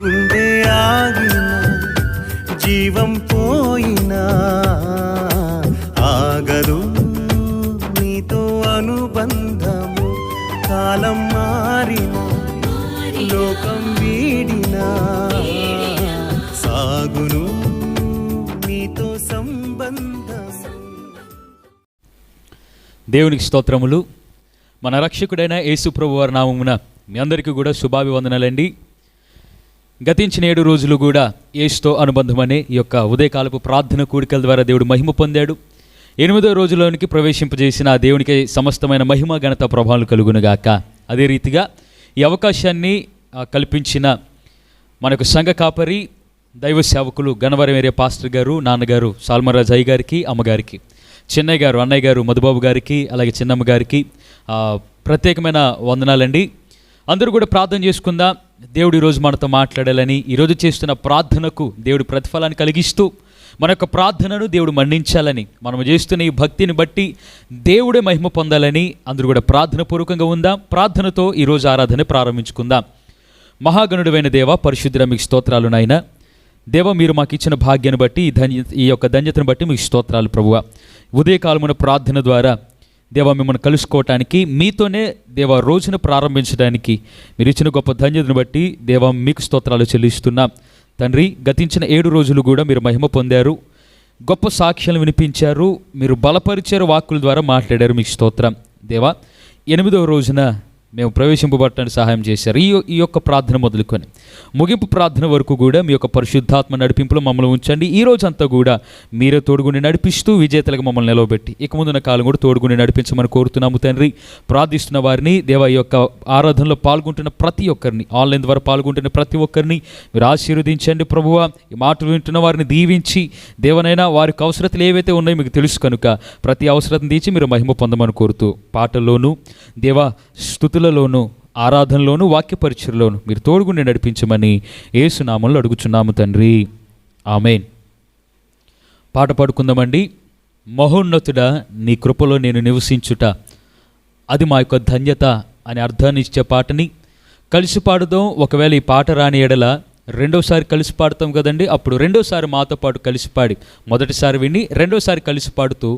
గుండె ఆగిన జీవం పోయినా ఆగదు నీతో అనుబంధము. కాలం మారిన లోకం వీడినా సాగును నీతో సంబంధము. దేవునికి స్తోత్రములు. మన రక్షకుడైన యేసు ప్రభువు వారి నామమున మీ అందరికీ కూడా శుభాభివందనాలండి. గతించిన 7 రోజులు కూడా యేసుతో అనుబంధమనే ఈ యొక్క ఉదయకాలపు ప్రార్థన కూడికల ద్వారా దేవుడు మహిమ పొందాడు. 8వ రోజులోనికి ప్రవేశింపజేసిన ఆ దేవునికి సమస్తమైన మహిమ ఘనత ప్రభావాలు కలుగునుగాక. అదే రీతిగా ఈ అవకాశాన్ని కల్పించిన మనకు సంఘ కాపరి దైవ సేవకులు గన్నవరం ఏరియా పాస్టర్ గారు, నాన్నగారు సాల్మరాజు అయ్య గారికి, అమ్మగారికి, చిన్నయ్య గారు, అన్నయ్య గారు, మధుబాబు గారికి, అలాగే చిన్నమ్మ గారికి ప్రత్యేకమైన వందనాలండి. అందరూ కూడా ప్రార్థన చేసుకుందాం. దేవుడు ఈరోజు మనతో మాట్లాడాలని, ఈరోజు చేస్తున్న ప్రార్థనకు దేవుడు ప్రతిఫలాన్ని కలిగిస్తూ మన యొక్క ప్రార్థనను దేవుడు మన్నించాలని, మనం చేస్తున్న ఈ భక్తిని బట్టి దేవుడే మహిమ పొందాలని అందరూ కూడా ప్రార్థన పూర్వకంగా ఉందాం. ప్రార్థనతో ఈరోజు ఆరాధన ప్రారంభించుకుందాం. మహాగణుడైన దేవ, పరిశుద్ధుడ, మీకు స్తోత్రాలు నాయన. దేవ, మీరు మాకు ఇచ్చిన భాగ్యాన్ని బట్టి, ఈ యొక్క ధన్యతను బట్టి మీకు స్తోత్రాలు ప్రభువ. ఉదయకాలమున ప్రార్థన ద్వారా దేవ మిమ్మల్ని కలుసుకోవటానికి, మీతోనే దేవ రోజును ప్రారంభించడానికి మీరు ఇచ్చిన గొప్ప ధన్యతను బట్టి దేవ మీకు స్తోత్రాలు చెల్లిస్తున్నాం తండ్రి. గతించిన 7 రోజులు కూడా మీరు మహిమ పొందారు, గొప్ప సాక్ష్యాలు వినిపించారు, మీరు బలపరిచారు, వాక్కుల ద్వారా మాట్లాడారు, మీకు స్తోత్రం దేవ. 8వ రోజున మేము ప్రవేశింపబడటానికి సహాయం చేశారు. ఈ యొక్క ప్రార్థన మొదలుకొని ముగింపు ప్రార్థన వరకు కూడా మీ యొక్క పరిశుద్ధాత్మ నడిపింపులో మమ్మల్ని ఉంచండి. ఈ రోజంతా కూడా మీరే తోడుగుండి నడిపిస్తూ విజేతలకు మమ్మల్ని నిలవబెట్టి ఇక ముందున్న కాలం కూడా తోడుగుండి నడిపించమని కోరుతున్నాము తండ్రి. ప్రార్థిస్తున్న వారిని దేవ, ఈ యొక్క ఆరాధనలో పాల్గొంటున్న ప్రతి ఒక్కరిని, ఆన్లైన్ ద్వారా పాల్గొంటున్న ప్రతి ఒక్కరిని మీరు ఆశీర్వదించండి ప్రభువా. ఈ మాటలు వింటున్న వారిని దీవించి దేవనైనా వారికి అవసరతలు ఏవైతే ఉన్నాయో మీకు తెలుసు కనుక ప్రతి అవసరతను తీర్చి మీరు మహిమ పొందమని కోరుతూ పాటల్లోనూ దేవ స్తుతులలోను, ఆరాధనలోను, వాక్య పరిచయలోను మీరు తోడుగుండి నడిపించమని యేసు నామములో అడుగుచున్నాము తండ్రి, ఆమేన్. పాట పాడుకుందామండి. మహోన్నతుడా నీ కృపలో నేను నివసించుట అది మా యొక్క ధన్యత అనే అర్థాన్ని ఇచ్చే పాటని కలిసి పాడుదాం. ఒకవేళ ఈ పాట రాని ఎడల రెండోసారి కలిసి పాడుతాం కదండి, అప్పుడు రెండోసారి మాతో పాటు కలిసి పాడి మొదటిసారి విని రెండోసారి కలిసి పాడుతూ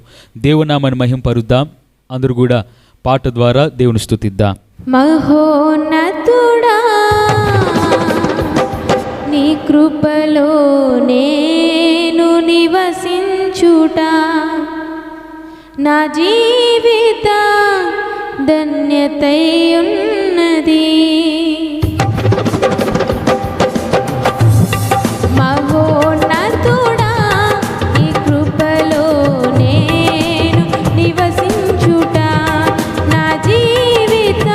దేవునామని మహింపరుద్దాం. అందరూ కూడా పాట ద్వారా దేవుని స్తుతిద్దాం. మహోన్నతుడా నీ కృపలో నేను నివసించుట నా జీవిత ధన్యతై ఉన్నది. మహోన్నతుడా నీ కృపలో నేను నివసించుట నా జీవిత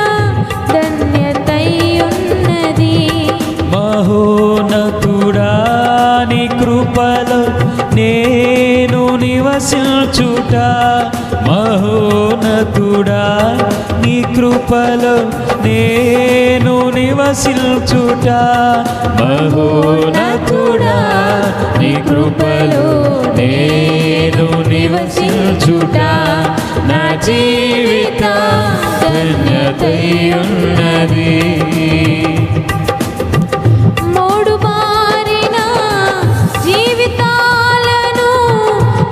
ధన్యతై ఉన్నది. మహోన్నతుడా నీ కృపలో నేను నివసించుట, మహోన్నతుడా నీ కృపలో నేను నివసించుట, మహోన్నతుడా నీ కృపలో నేను నివసించుట నా జీవిత ధన్యతై ఉన్నది. మూడు మారిన జీవితాలను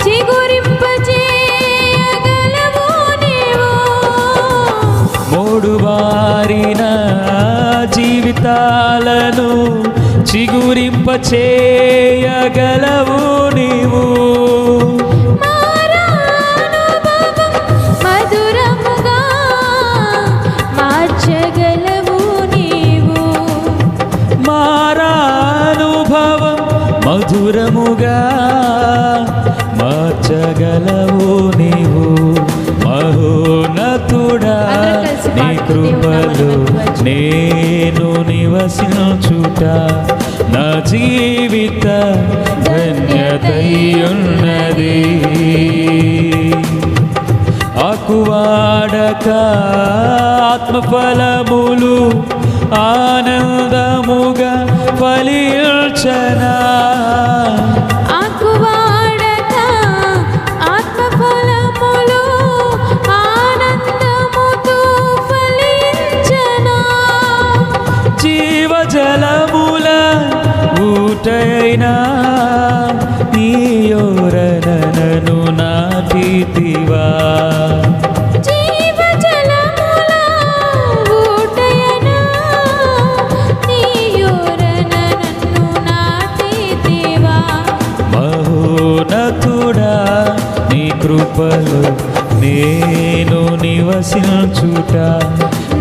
చిగురింపజేయగలవు నీవు. మూడు వారిన జీవితాలను చిగురింపచేయగలవు నీవు. మధురముగా మార్చగలవు నీవు. మారానుభవం మధురముగా మార్చగలవు నీవు. మహోన్నతుడా నీ కృపలో నేను నివసించుట నా జీవిత ధన్యతై ఉన్నది. ఆకువాడక ఆత్మఫలములు ఆనందముగా ఫలించనా, ఆకువాడక ఆత్మఫలములు ఆనందముతో ఫలించనా. జీవజలముల ఊటైనా నీయోరనను నాటితివా. జీవజలముల ఊటైనా నీయోరన నన్ను నాటితివా. మహోన్నతుడా నీ కృపలో నేను నివసించుట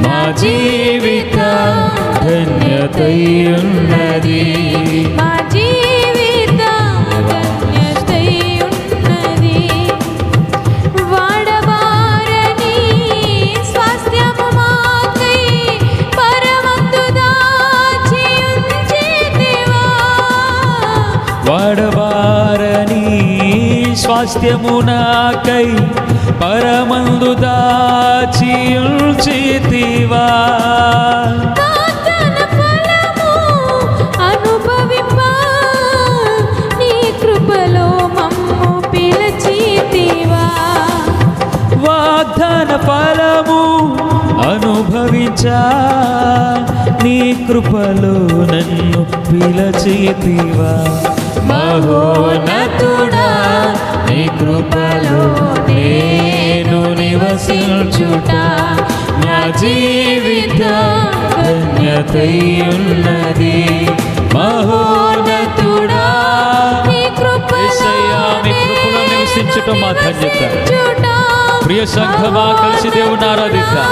మా జీవిత ధన్యతయున్నది. మా జీవిత ధన్యతయున్నది. వాడబారని స్వాస్థ్యము మాకై పరమందు దాచి ఉంచితివా. వాడబారని స్వాస్థ్యము నాకై పరమందు దాచి ఉంచితివా. వాగ్దాన ఫలము అనుభవింప నీ కృపలో మమ్ము పిలిచితివా. వాగ్దాన ఫలము అనుభవించా నీ కృపలో నన్ను పిలచితివా. మహోన్నతుడా నీ కృపలో నేను నివసించుట నా జీవిత ధన్యతయున్నది. మహోన్నతుడా నీ యేసయ్యా, నీ కృపలో నివసించుట మా ధన్యత. ప్రియ సంఘమా, కలిసి దేవుని ఆరాధిద్దాం,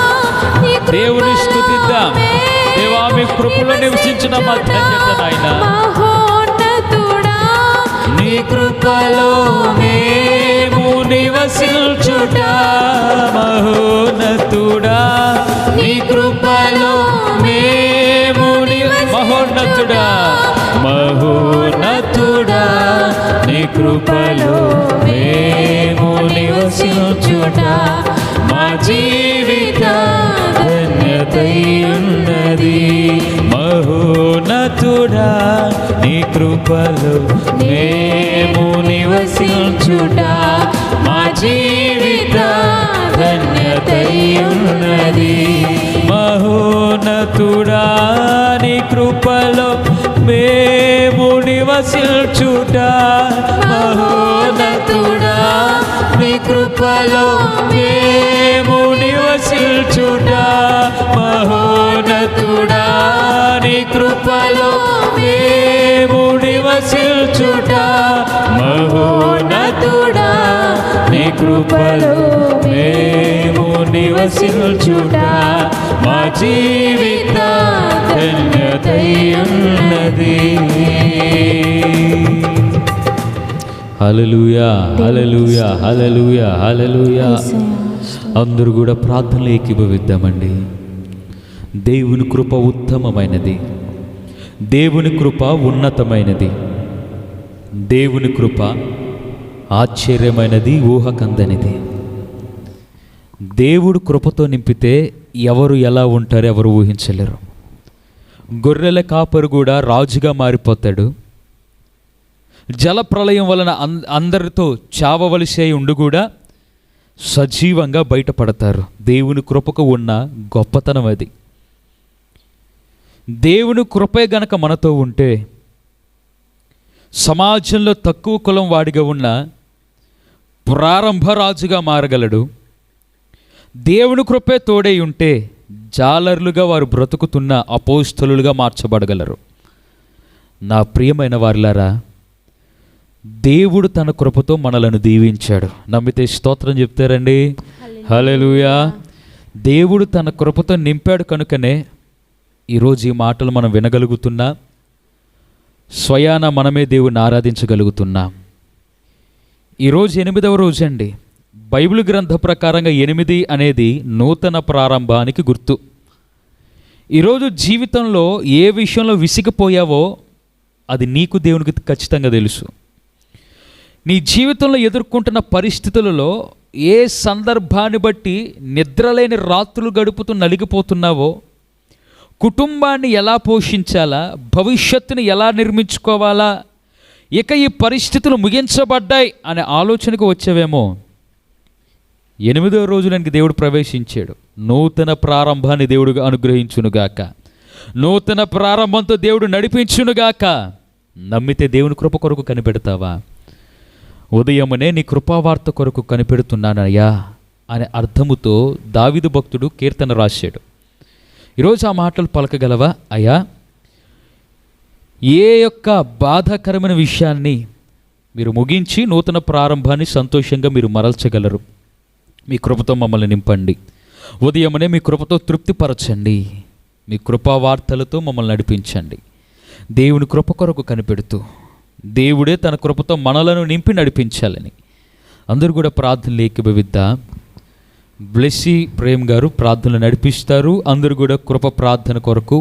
దేవుని స్తుతిద్దాం. దేవా, మీ కృపలో నివసించిన మా ధన్యత నాయన. మహోన్నతుడా నీ కృపలో మేము నివసించుట మహోన్నతుడా. నీ కృపలో మేము మహోన్నతుడా, మహోన్నతుడా నీ కృపలో మేము నివసించుట మా జీవిత ధన్యతయున్నది. మహోన్నతుడా నీ కృపలో మేము నివసించుట మా జీవిత ధన్యతయున్నది. మహోన్నతుడా నీ కృపలో మేము నివసించుట మహోన్నతుడా నీ కృపలో మేము నివసించుట మహోన్నతుడా నీ కృపలో మేము నివసించుట మహోన్నతుడా నీ కృపలో మేము నివసించుట మా జీవిత ధన్యతయున్నది. హల్లెలూయా, హల్లెలూయా, హల్లెలూయా, హల్లెలూయా. అందరూ కూడా ప్రార్థనలు ఏకీభవిద్దామండి. దేవుని కృప ఉత్తమమైనది, దేవుని కృప ఉన్నతమైనది, దేవుని కృప ఆశ్చర్యమైనది, ఊహకందనిది. దేవుడు కృపతో నింపితే ఎవరు ఎలా ఉంటారో ఎవరు ఊహించలేరు. గొర్రెల కాపరు కూడా రాజుగా మారిపోతాడు. జలప్రళయం వలన అందరితో చావవలసి ఉండి కూడా సజీవంగా బయటపడతారు. దేవుని కృపకు ఉన్న గొప్పతనం అది. దేవుని కృపే గనక మనతో ఉంటే సమాజంలో తక్కువ కులం వాడిగా ఉన్న ప్రారంభ రాజుగా మారగలడు. దేవుని కృపే తోడై ఉంటే జాలర్లుగా వారు బ్రతుకుతున్న అపోస్తలులుగా మార్చబడగలరు. నా ప్రియమైన వారిలారా, దేవుడు తన కృపతో మనలను దీవించాడు. నమ్మితే స్తోత్రం చెప్తారండి. హల్లెలూయా. దేవుడు తన కృపతో నింపాడు కనుకనే ఈరోజు ఈ మాటలు మనం వినగలుగుతున్నా, స్వయాన మనమే దేవుని ఆరాధించగలుగుతున్నాం. ఈరోజు 8వ రోజు అండి. బైబిల్ గ్రంథ ప్రకారంగా 8 అనేది నూతన ప్రారంభానికి గుర్తు. ఈరోజు జీవితంలో ఏ విషయంలో విసిగిపోయావో అది నీకు దేవునికి ఖచ్చితంగా తెలుసు. నీ జీవితంలో ఎదుర్కొంటున్న పరిస్థితులలో ఏ సందర్భాన్ని బట్టి నిద్రలేని రాత్రులు గడుపుతూ నలిగిపోతున్నావో, కుటుంబాన్ని ఎలా పోషించాలా, భవిష్యత్తుని ఎలా నిర్మించుకోవాలా, ఇక ఈ పరిస్థితులు ముగించబడ్డాయి అనే ఆలోచనకు వచ్చేవేమో. 8వ రోజునానికి దేవుడు ప్రవేశించాడు. నూతన ప్రారంభాన్ని దేవుడు అనుగ్రహించునుగాక, నూతన ప్రారంభంతో దేవుడు నడిపించునుగాక. నమ్మితే దేవుని కృప కొరకు కనిపెడతావా? ఉదయమునే నీ కృపావార్త కొరకు కనిపెడుతున్నానయ్యా అనే అర్థముతో దావీదు భక్తుడు కీర్తన రాశాడు. ఈరోజు ఆ మాటలు పలకగలవా? అయ్యా, ఏ యొక్క బాధాకరమైన విషయాన్ని మీరు ముగించి నూతన ప్రారంభాన్ని సంతోషంగా మీరు మరల్చగలరు? మీ కృపతో మమ్మల్ని నింపండి. ఉదయమునే మీ కృపతో తృప్తిపరచండి. మీ కృపావార్తలతో మమ్మల్ని నడిపించండి. దేవుని కృప కొరకు కనిపెడుతూ దేవుడే తన కృపతో మనలను నింపి నడిపించాలని అందరూ కూడా ప్రార్థనలు ఏకీభవిద్దాం. బ్లెస్సీ ప్రేమ్ గారు ప్రార్థనలు నడిపిస్తారు. అందరూ కూడా కృప ప్రార్థన కొరకు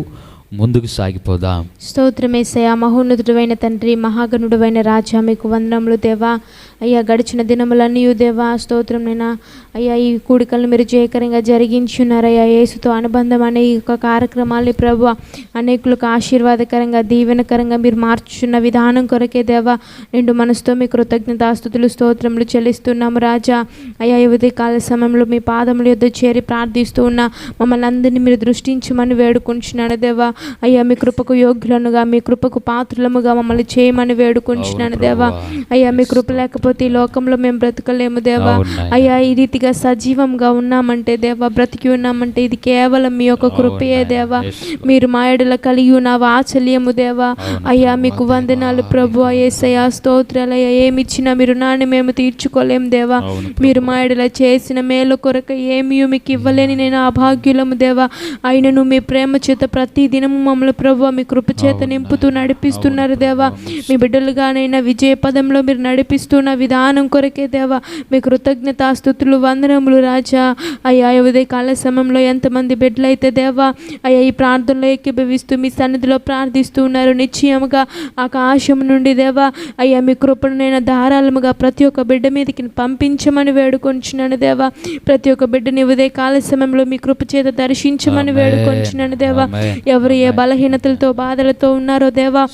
ముందుకు సాగిపోదాం. స్తోత్రమేసయ్యా, మహోన్నతుడైన తండ్రి, మహాగణుడైన రాజా, మీకు వందనములు దేవా. అయ్యా, గడిచిన దినములన్నీ దేవా స్తోత్రం నైనా అయ్యా, ఈ కూడికలను మీరు జయకరంగా జరిగించున్నారయ్యా. యేసుతో అనుబంధం అనే ఈ యొక్క కార్యక్రమాల్ని ప్రభు అనేకులకు ఆశీర్వాదకరంగా దీవెనకరంగా మీరు మార్చుచున్న విధానం కొరకే దేవా నిండు మనసుతో మీ కృతజ్ఞతాస్తుతులు స్తోత్రములు చెల్లిస్తున్నాము రాజా. అయ్యా, ఈ ఉదయకాల సమయంలో మీ పాదముల యొద్ద చేరి ప్రార్థిస్తూ ఉన్న మమ్మల్ని అందరినీ మీరు దృష్టించమని వేడుకుంటున్నాను దేవా. అయ్యా, మీ కృపకు యోగ్యులనుగా, మీ కృపకు పాత్రులముగా మమ్మల్ని చేయమని వేడుకుంటున్నాను దేవా. అయ్యా, మీ కృప లేకపోతే ఈ లోకంలో మేము బ్రతకలేము దేవా. అయ్యా, ఈ రీతిగా సజీవంగా ఉన్నామంటే దేవా, బ్రతికి ఉన్నామంటే ఇది కేవలం మీ యొక్క కృపయే దేవా. మీరు మా ఎడల కలిగి ఉన్న వాత్సల్యము దేవా. అయ్యా, మీకు వందనాలు ప్రభు. యేసయ్యా స్తోత్రాలయ్యా, ఏమిచ్చినా మీరు నాని మేము తీర్చుకోలేము దేవా. మీరు మా ఎడల చేసిన మేలు కొరకు ఏమీ మీకు ఇవ్వలేని నేను అభాగ్యులము దేవా. అయినను మీ ప్రేమ చేత ప్రతి దినము మమ్మల్ని ప్రభు మీ కృప చేత నింపుతూ నడిపిస్తున్నారు దేవా. మీ బిడ్డలుగానైనా విజయ పదంలో మీరు నడిపిస్తున్న విధానం కొరకే దేవా మీ కృతజ్ఞతాస్తుతులు వందనములు రాజా. అయ్యా, ఉదయ కాల సమయంలో ఎంతమంది బిడ్డలైతే దేవా అయ్యా ఈ ప్రార్థనలో ఏకీభవిస్తూ మీ సన్నిధిలో ప్రార్థిస్తూ ఉన్నారు. నిశ్చయముగా ఆకాశం నుండి దేవా అయ్యా మీ కృపను నేను ధారాళముగా ప్రతి ఒక్క బిడ్డ మీదకి పంపించమని వేడుకొంచున్నాను దేవా. ప్రతి ఒక్క బిడ్డని ఉదయ కాల సమయంలో మీ కృప చేత దర్శించమని వేడుకొంచున్నాను దేవా. ఎవరు ఏ బలహీనతలతో బాధలతో ఉన్నారో దేవా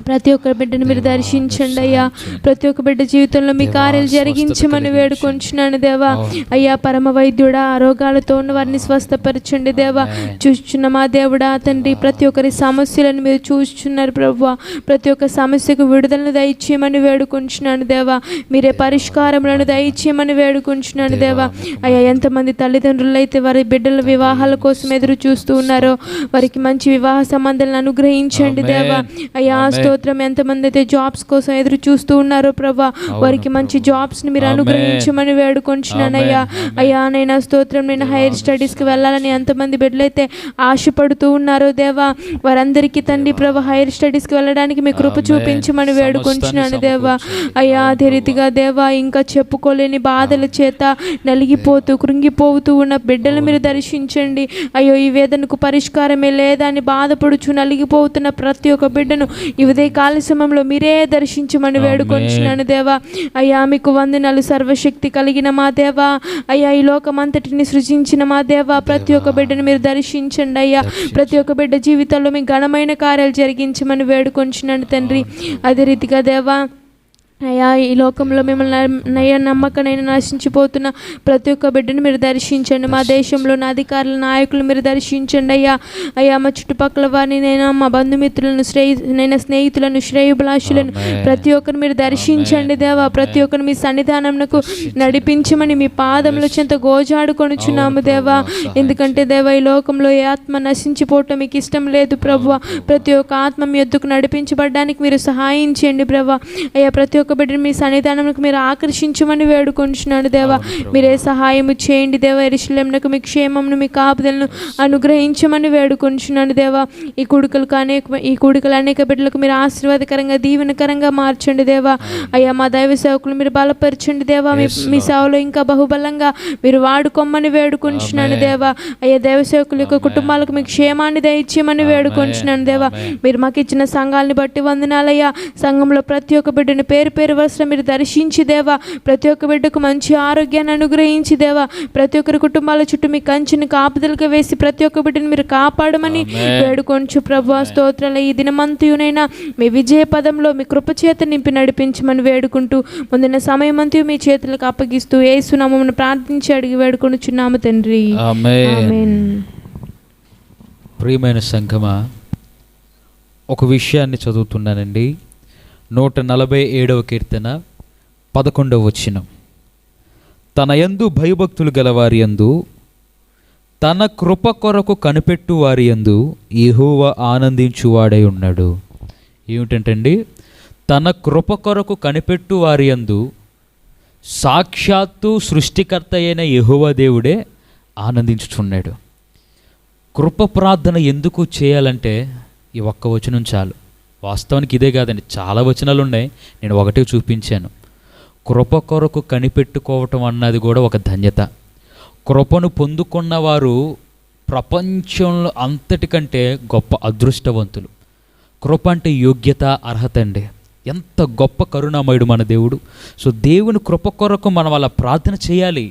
ప్రతి ఒక్క బిడ్డను మీరు దర్శించండి అయ్యా. ప్రతి ఒక్క బిడ్డ జీవితంలో మీ కార్యాలు జరిగించమని వేడుకొంచున్నాను దేవా. అయ్యా, పరమ వైద్యుడా, రోగాలతో ఉన్న వారిని స్వస్థపరచండి దేవా. చూస్తున్న మా దేవుడా తండ్రి, ప్రతి ఒక్కరి సమస్యలను మీరు చూస్తున్నారు ప్రభువా. ప్రతి ఒక్క సమస్యకు విడుదలను దయచేయమని వేడుకొంచున్నాను దేవా. మీరే పరిష్కారములను దయచేయమని వేడుకొంచున్నాను దేవా. అయ్యా, ఎంతమంది తల్లిదండ్రులు అయితే వారి బిడ్డల వివాహాల కోసం ఎదురు చూస్తూ ఉన్నారో వారికి మంచి వివాహ సంబంధాలను అనుగ్రహించండి దేవా. అయ్యా స్తోత్రం. ఎంతమంది అయితే జాబ్స్ కోసం ఎదురు చూస్తూ ఉన్నారో ప్రభా వారికి మంచి జాబ్స్ ని మీరు అనుగ్రహించమని వేడుకొంచున్నానయ్యా. అయ్యా నైనా స్తోత్రం, నేను హైయర్ స్టడీస్ కి వెళ్ళాలని ఎంతమంది బిడ్డలైతే ఆశపడుతూ ఉన్నారో దేవా వారందరికీ తండ్రి ప్రభా హైయర్ స్టడీస్ కి వెళ్ళడానికి మీ కృప చూపించమని వేడుకొంచున్నాను దేవా. అయ్యా, అదే రీతిగా దేవా ఇంకా చెప్పుకోలేని బాధల చేత నలిగిపోతూ కృంగిపోతూ ఉన్న బిడ్డలు మీరు దర్శించండి. అయ్యో, ఈ వేదనకు పరిష్కారమే లేదా అని బాధపడుచు నలిగిపోతున్న ప్రతి ఒక్క బిడ్డను ఈ ఉదయ కాల సమయంలో మీరే దర్శించమని వేడుకొంచున్నాను దేవా. అయ్యా, మీకు వందనాలు సర్వశక్తి కలిగిన మా దేవా. అయ్యా, ఈ లోకమంతటిని సృజించిన మా దేవా, ప్రతి ఒక్క బిడ్డను మీరు దర్శించండి అయ్యా. ప్రతి ఒక్క బిడ్డ జీవితంలో మీ ఘనమైన కార్యాలు జరిగించమని వేడుకొంచున్నాను తండ్రి. అదే రీతిగా దేవా అయ్యా, ఈ లోకంలో మిమ్మల్ని నమ్మకనైనా నశించిపోతున్న ప్రతి ఒక్క బిడ్డను మీరు దర్శించండి. మా దేశంలో నా అధికారుల నాయకులు మీరు దర్శించండి అయ్యా. అయ్యా, మా చుట్టుపక్కల వారిని నేను మా బంధుమిత్రులను స్నేహితులను శ్రేయోభిలాషులను ప్రతి ఒక్కరు మీరు దర్శించండి దేవా. ప్రతి ఒక్కరు మీ సన్నిధానంకు నడిపించమని మీ పాదముల చెంత గోజాడుకొనుచున్నాము దేవా. ఎందుకంటే దేవా ఈ లోకంలో ఏ ఆత్మ నశించిపోవటం మీకు ఇష్టం లేదు ప్రభువా. ప్రతి ఒక్క ఆత్మ మీ యొద్దకు నడిపించబడడానికి మీరు సహాయం చేయండి ప్రభా. అయ్యా, ప్రతి ఒక్క బిడ్డను మీ సన్నిధానంకు మీరు ఆకర్షించమని వేడుకొంచున్నాను దేవా. మీరే సహాయము చేయండి దేవా. యెరూషలేమునకు మీ క్షేమమును మీ కాపుదలను అనుగ్రహించమని వేడుకొంచున్నాను దేవా. ఈ కూడికలు అనేక బిడ్డలకు మీరు ఆశీర్వాదకరంగా దీవెనకరంగా మార్చండి దేవా. అయ్యా, మా దైవ సేవకులు మీరు బలపరచండి దేవా. మీ సేవలో ఇంకా బహుబలంగా మీరు వాడుకోమని వేడుకొంచున్నాను దేవా. అయ్యా, దైవ సేవకుల యొక్క కుటుంబాలకు మీ క్షేమాన్ని దయచేయమని వేడుకొంచున్నాను దేవా. మీరు మాకు ఇచ్చిన సంఘాలని బట్టి వందనాలయ్యా. సంఘంలో ప్రతి ఒక్క బిడ్డను పేరు వరుస మీరు దర్శించి దేవా. ప్రతి ఒక్క బిడ్డకు మంచి ఆరోగ్యాన్ని అనుగ్రహించి దేవా. ప్రతి ఒక్కరి కుటుంబాల చుట్టూ మీ కంచెని కాపుదలుగా వేసి ప్రతి ఒక్క బిడ్డను మీరు కాపాడమని వేడుకొంచు ప్రభు. స్తోత్రాలు. ఈ దినమంతయునైనా మీ విజయ పదంలో మీ కృప చేత నింపి నడిపించమని వేడుకుంటూ ముందున్న సమయం అంతయు మీ చేతులకు అప్పగిస్తూ యేసు నామమున ప్రార్థించి అడిగి వేడుకొనుచున్నాము తండ్రి. ఆమేన్. ప్రియమైన సంఘమా, ఒక విషయాన్ని చదువుతున్నానండి. 147వ కీర్తన 11వ వచనం. తన యందు భయభక్తులు గలవారి యందు, తన కృప కొరకు కనిపెట్టు వారి యందు యెహోవా ఆనందించువాడై ఉన్నాడు. ఏమిటంటండి? తన కృప కొరకు కనిపెట్టు వారి యందు సాక్షాత్తు సృష్టికర్త అయిన యెహోవా దేవుడే ఆనందించుచున్నాడు. కృప ప్రార్థన ఎందుకు చేయాలంటే ఈ ఒక్క వచనం చాలు. వాస్తవానికి ఇదే కాదండి, చాలా వచనాలు ఉన్నాయి, నేను ఒకటే చూపించాను. కృప కొరకు కనిపెట్టుకోవటం అన్నది కూడా ఒక ధన్యత. కృపను పొందుకున్నవారు ప్రపంచంలో అంతటికంటే గొప్ప అదృష్టవంతులు. కృప అంటే యోగ్యత, అర్హత అండి. ఎంత గొప్ప కరుణామయుడు మన దేవుడు. సో దేవుని కృప కొరకు మనం అలా ప్రార్థన చేయాలి.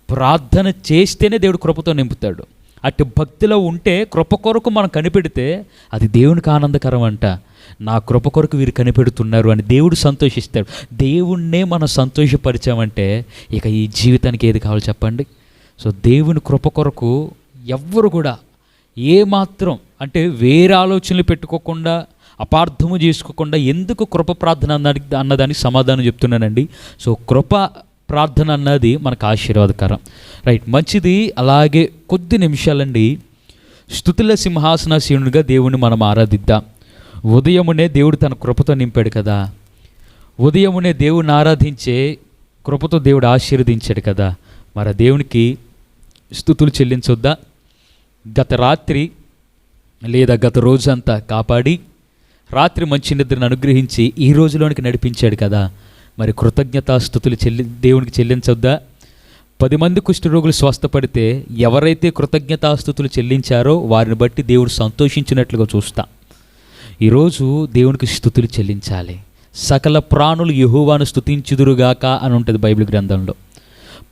ప్రార్థన చేస్తేనే దేవుడు కృపతో నింపుతాడు. అటు భక్తిలో ఉంటే కృప కొరకు మనం కనిపెడితే అది దేవునికి ఆనందకరం అంట. నా కృప కొరకు వీరు కనిపెడుతున్నారు అని దేవుడు సంతోషిస్తాడు. దేవుణ్ణే మనం సంతోషపరిచామంటే ఇక ఈ జీవితానికి ఏది కావాలో చెప్పండి. సో దేవుని కృప కొరకు ఎవ్వరు కూడా ఏమాత్రం అంటే వేరే ఆలోచనలు పెట్టుకోకుండా, అపార్థము చేసుకోకుండా ఎందుకు కృప ప్రార్థన అన్నదానికి సమాధానం చెప్తున్నానండి. సో కృప ప్రార్థన అన్నది మనకు ఆశీర్వాదకరం. రైట్, మంచిది. అలాగే కొద్ది నిమిషాలండి స్తుతుల సింహాసనాసీనుడిగా దేవుని మనం ఆరాధిద్దాం. ఉదయమునే దేవుడు తన కృపతో నింపాడు కదా. ఉదయమునే దేవుని ఆరాధించే కృపతో దేవుడు ఆశీర్వదించాడు కదా. మరి దేవునికి స్తుతులు చెల్లించొద్దా? గత రాత్రి లేదా గత రోజంతా కాపాడి రాత్రి మంచి నిద్రను అనుగ్రహించి ఈ రోజులోనికి నడిపించాడు కదా. మరి కృతజ్ఞతాస్తుతులు దేవునికి చెల్లించొద్దా? 10 మంది కుష్ఠరోగులు స్వస్థపడితే ఎవరైతే కృతజ్ఞతాస్తుతులు చెల్లించారో వారిని బట్టి దేవుడు సంతోషించినట్లుగా చూస్తాం. ఈరోజు దేవునికి స్తుతులు చెల్లించాలి. సకల ప్రాణులు యెహోవాను స్తుతించుదురుగాక అని ఉంటుంది బైబిల్ గ్రంథంలో.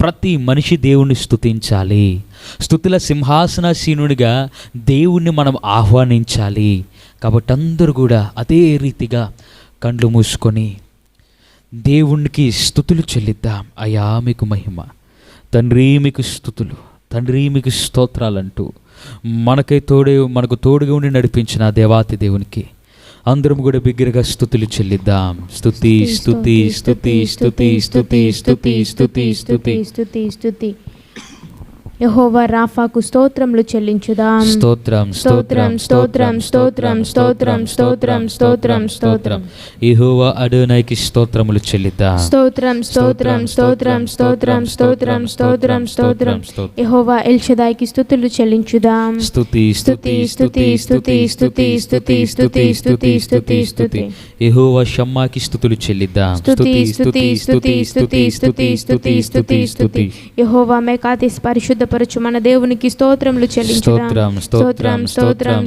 ప్రతి మనిషి దేవుణ్ణి స్తుతించాలి. స్తుతుల సింహాసనాసీనుడిగా దేవుణ్ణి మనం ఆహ్వానించాలి. కాబట్టి అందరూ కూడా అదే రీతిగా కండ్లు మూసుకొని దేవునికి స్తుతులు చెల్లిద్దాం. అయ్యా మీకు మహిమ, తండ్రి మీకు స్తుతులు, తండ్రి మీకు స్తోత్రాలంటూ మనకు తోడుగా ఉండి నడిపించిన దేవాతి దేవునికి అందరం కూడా బిగ్గరగా స్తుతులు చెల్లిద్దాం. స్తుతి స్తుతి స్తుతి స్తుతి స్తుతి స్తుతి స్తుతి స్తుతి స్తుతి స్తుతి. యెహోవా రాఫాకు స్తోత్రములు చెల్లించుదాం. స్తోత్రం స్తోత్రం స్తోత్రం స్తోత్రం స్తోత్రం స్తోత్రం స్తోత్రం స్తోత్రం. యెహోవా అడోనైకి స్తోత్రములు చెల్లిద్దాం. స్తోత్రం స్తోత్రం స్తోత్రం స్తోత్రం స్తోత్రం స్తోత్రం స్తోత్రం. యెహోవా ఎల్షదాయికి స్తుతులు చెల్లించుదాం. స్తుతి స్తుతి స్తుతి స్తుతి స్తుతి స్తుతి స్తుతి స్తుతి స్తుతి స్తుతి. యెహోవా షమ్మాకి స్తుతులు చెల్లిద్దాం. స్తుతి స్తుతి స్తుతి స్తుతి స్తుతి స్తుతి స్తుతి స్తుతి. యెహోవా మేకాతిస్ పరిశుద్ధ పరచు మన దేవునికి స్తోత్రములు చెల్లించుదాం. స్తోత్రం స్తోత్రం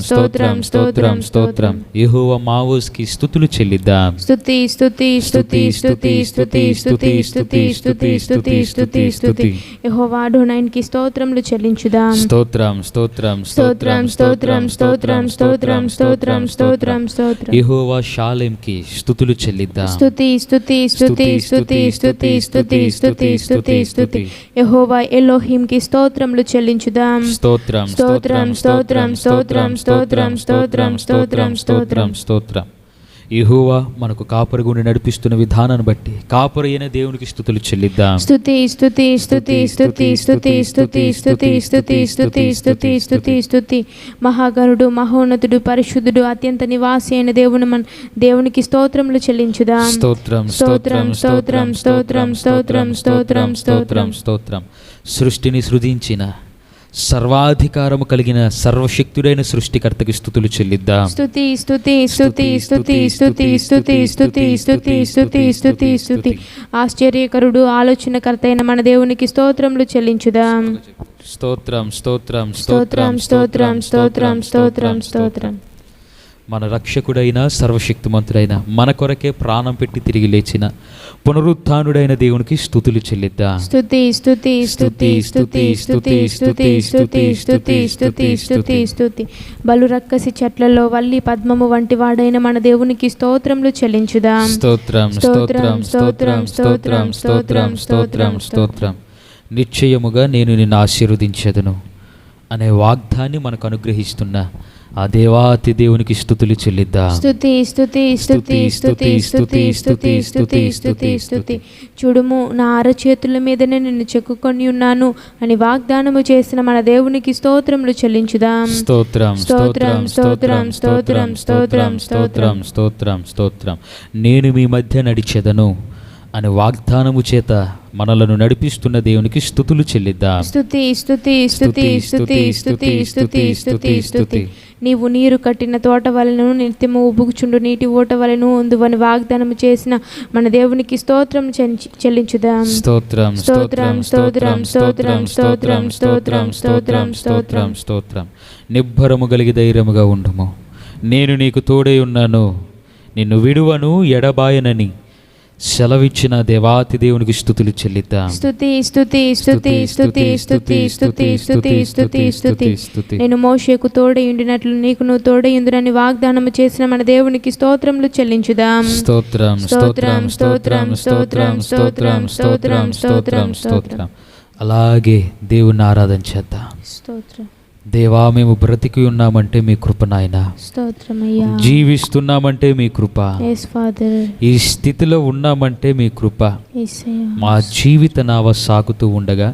స్తోత్రం స్తోత్రం స్తోత్రం. యెహోవా మావోస్కి స్తుతులు చెల్లిద్దాం. స్తుతి స్తుతి స్తుతి స్తుతి స్తుతి స్తుతి స్తుతి స్తుతి స్తుతి స్తుతి స్తుతి. యెహోవా అడోనైకి స్తోత్రములు చెల్లించుదాం. స్తోత్రం స్తోత్రం స్తోత్రం స్తోత్రం స్తోత్రం స్తోత్రం స్తోత్రం స్తోత్రం స్తోత్రం. యెహోవా షాలేంకి స్తుతులు చెల్లిద్దాం. స్తుతి స్తుతి స్తుతి స్తుతి స్తుతి స్తుతి స్తుతి స్తుతి స్తుతి. యెహోవా ఎలోహింకి స్తోత్రములు చెల్లించుదాం. స్తోత్రం స్తోత్రం స్తోత్రం స్తోత్రం స్తోత్రం స్తోత్రం స్తోత్రం స్తోత్రం స్తోత్రం. యెహోవా మనకు కాపరిగుండి నడిపిస్తున్న విధానాన్ని బట్టి కాపరి అయిన దేవునికి స్తుతులు చెల్లిద్దాం. స్తుతి స్తుతి స్తుతి స్తుతి స్తుతి స్తుతి స్తుతి స్తుతి స్తుతి స్తుతి స్తుతి స్తుతి. మహాగణుడు, మహోన్నతుడు, పరిశుద్ధుడు, అత్యంత నివాసి అయిన దేవునికి స్తోత్రములు చెల్లించుదాం. స్తోత్రం స్తోత్రం స్తోత్రం స్తోత్రం స్తోత్రం స్తోత్రం స్తోత్రం స్తోత్రం. సృష్టిని సృజించిన సర్వాధికారము కలిగిన సర్వశక్తుడైన సృష్టికర్తకి స్తుతులు చెల్లిద్దాం. స్తుతి స్తుతి స్తుతి స్తుతి స్తుతి స్తుతి స్తుతి స్తుతి స్తుతి స్తుతి స్తుతి. ఆశ్చర్యకరుడు, ఆలోచనకర్త అయిన మన దేవునికి స్తోత్రములు చెల్లించుదాం. స్తోత్రం స్తోత్రం స్తోత్రం స్తోత్రం స్తోత్రం స్తోత్రం స్తోత్రం. మన రక్షకుడైన సర్వశక్తిమంతుడైన మన కొరకే ప్రాణం పెట్టి తిరిగి లేచిన పునరుత్థానుడైన దేవునికి స్తుతులు చెల్లిద్దాం. స్తుతి స్తుతి స్తుతి స్తుతి స్తుతి స్తుతి స్తుతి స్తుతి స్తుతి స్తుతి స్తుతి. బలు రక్కసి చెట్లలో వల్లి పద్మము వంటి వాడైన మన దేవునికి స్తోత్రములు చెల్లించుదాం. స్తోత్రం స్తోత్రం స్తోత్రం స్తోత్రం స్తోత్రం స్తోత్రం స్తోత్రం. నిశ్చయముగా నేను నిన్ను ఆశీర్వదించెదను అనే వాగ్దాన్ని మనకు అనుగ్రహిస్తున్న ఆ దేవాతి దేవునికి స్తుతులు చెల్లిద్దాం. స్తుతి స్తుతి స్తుతి స్తుతి స్తుతి స్తుతి స్తుతి స్తుతి స్తుతి. చూడుము, నా అరచేతుల మీదనే నిన్ను చెక్కుకొని ఉన్నాను అని వాగ్దానము చేసిన మన దేవునికి స్తోత్రములు చెల్లించుదాం. స్తోత్రం స్తోత్రం స్తోత్రం స్తోత్రం స్తోత్రం స్తోత్రం స్తోత్రం స్తోత్రం. నేను మీ మధ్య నడిచెదను అని వాగ్దానము చేత మనలను నడిపిస్తున్న దేవునికి స్తుతులు చెల్లిద్దాం. స్తుతి స్తుతి స్తుతి స్తుతి స్తుతి స్తుతి స్తుతి స్తుతి. నీవు నీరు కట్టిన తోట వలెను నిత్యము ఉబుకుచుండు నీటి ఓట వలెను ఉందువని వాగ్దానము చేసిన మన దేవునికి స్తోత్రం చెల్లించుదాం. స్తోత్రం స్తోత్రం స్తోత్రం స్తోత్రం స్తోత్రం స్తోత్రం స్తోత్రం స్తోత్రం స్తోత్రం. నిబ్బరము కలిగి ధైర్యముగా ఉండుము, నేను నీకు తోడై ఉన్నాను, నిన్ను విడువను ఎడబాయనని సెలవిచ్చిన దేవాతి దేవునికి స్తుతులు చెల్లిద్దాం. స్తుతి స్తుతి స్తుతి స్తుతి స్తుతి స్తుతి స్తుతి స్తుతి స్తుతి స్తుతి. నేను మోషేకు తోడై ఉండినట్లు నీకును తోడై ఉందునని వాగ్దానము చేసిన మన దేవునికి స్తోత్రములు చెల్లించుదాం. స్తోత్రం స్తోత్రం స్తోత్రం స్తోత్రం స్తోత్రం స్తోత్రం స్తోత్రం స్తోత్రం. అలాగే దేవుని ఆరాధన చేద్దాం. స్తోత్రం. దేవా, మేము బ్రతికి ఉన్నామంటే మీ కృప నాయనా. స్తోత్రమయ్యా. జీవిస్తున్నామంటే మీ కృప. yes father. ఈ స్థితిలో ఉన్నామంటే మీ కృప. యేసయ్యా. మా జీవిత నావ సాగుతూ ఉండగా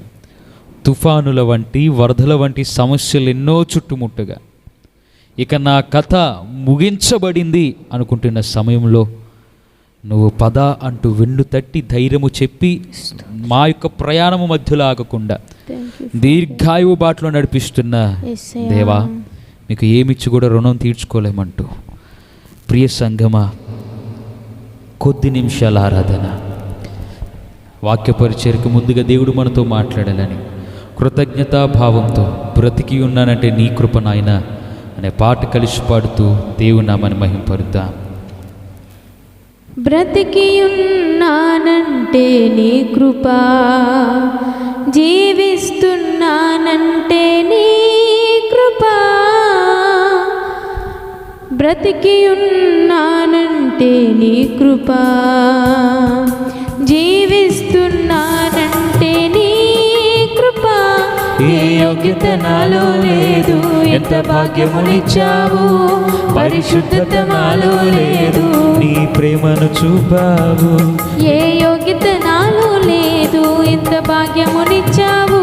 తుఫానుల వంటి వరదల వంటి సమస్యలు ఎన్నో చుట్టుముట్టగా ఇక నా కథ ముగించబడింది అనుకుంటున్న సమయంలో నువ్వు పద అంటూ వెన్ను తట్టి ధైర్యము చెప్పి మా యొక్క ప్రయాణము మధ్యలో ఆగకుండా దీర్ఘాయువు బాటలో నడిపిస్తున్న దేవా, మీకు ఏమిచ్చి కూడా రుణం తీర్చుకోలేమంటూ ప్రియ సంగమా, కొద్ది నిమిషాల ఆరాధన వాక్య పరిచర్యకు ముందుగా దేవుడు మనతో మాట్లాడాలని కృతజ్ఞతాభావంతో బ్రతికి ఉన్నానంటే నీ కృప నాయనా అనే పాట కలిసి పాడుతూ దేవుని నామని మహింపరుద్దాం. బ్రతికి ఉన్నానంటే నీ కృప, జీవిస్తున్నానంటే నీ కృప. బ్రతికి ఉన్నానంటే నీ కృప, జీవిస్తున్నానంటే నీ కృప. ఏ యోగ్యత నాలో లేదు, ఎంత భాగ్యమునిచ్చావు, పరిశుద్ధత నాలో లేదు, నీ ప్రేమను చూపావు. ఏ యోగ్యత నాలో లేదు, ఎంత భాగ్యమునిచ్చావు,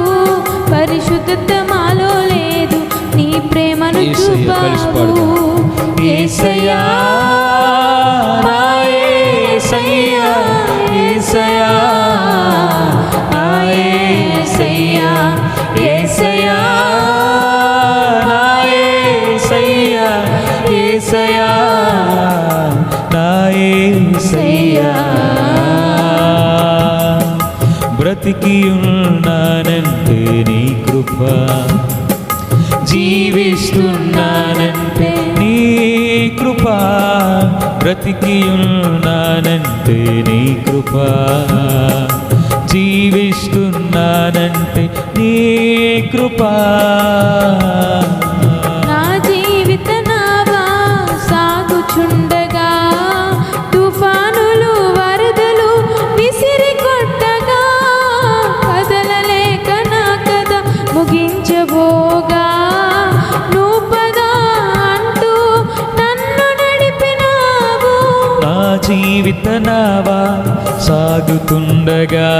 పరిశుద్ధత మాలో లేదు, నీ ప్రేమను చూపావు. యేసయ్యా, నా యేసయ్యా, యేసయ్యా, నా యేసయ్యా, యేసయ్యా, నా యేసయ్యా, యేసయ్యా, నా యేసయ్యా. బ్రతికి ఉన్నానంటే నీ కృప, జీవిస్తున్నానంటే నీ కృప. బ్రతికి ఉన్నానంటే నీ కృప, జీవిస్తున్నానంటే నీ కృప. నా జీవిత నావా సాగుచుండగా తుఫానులు వరదలు విసిరి కొట్టగా కదలలేక నా కథ ముగించబోగా నువ్వు పద అంటూ నన్ను నడిపినావు. నా జీవిత నావా సాగుతుండగా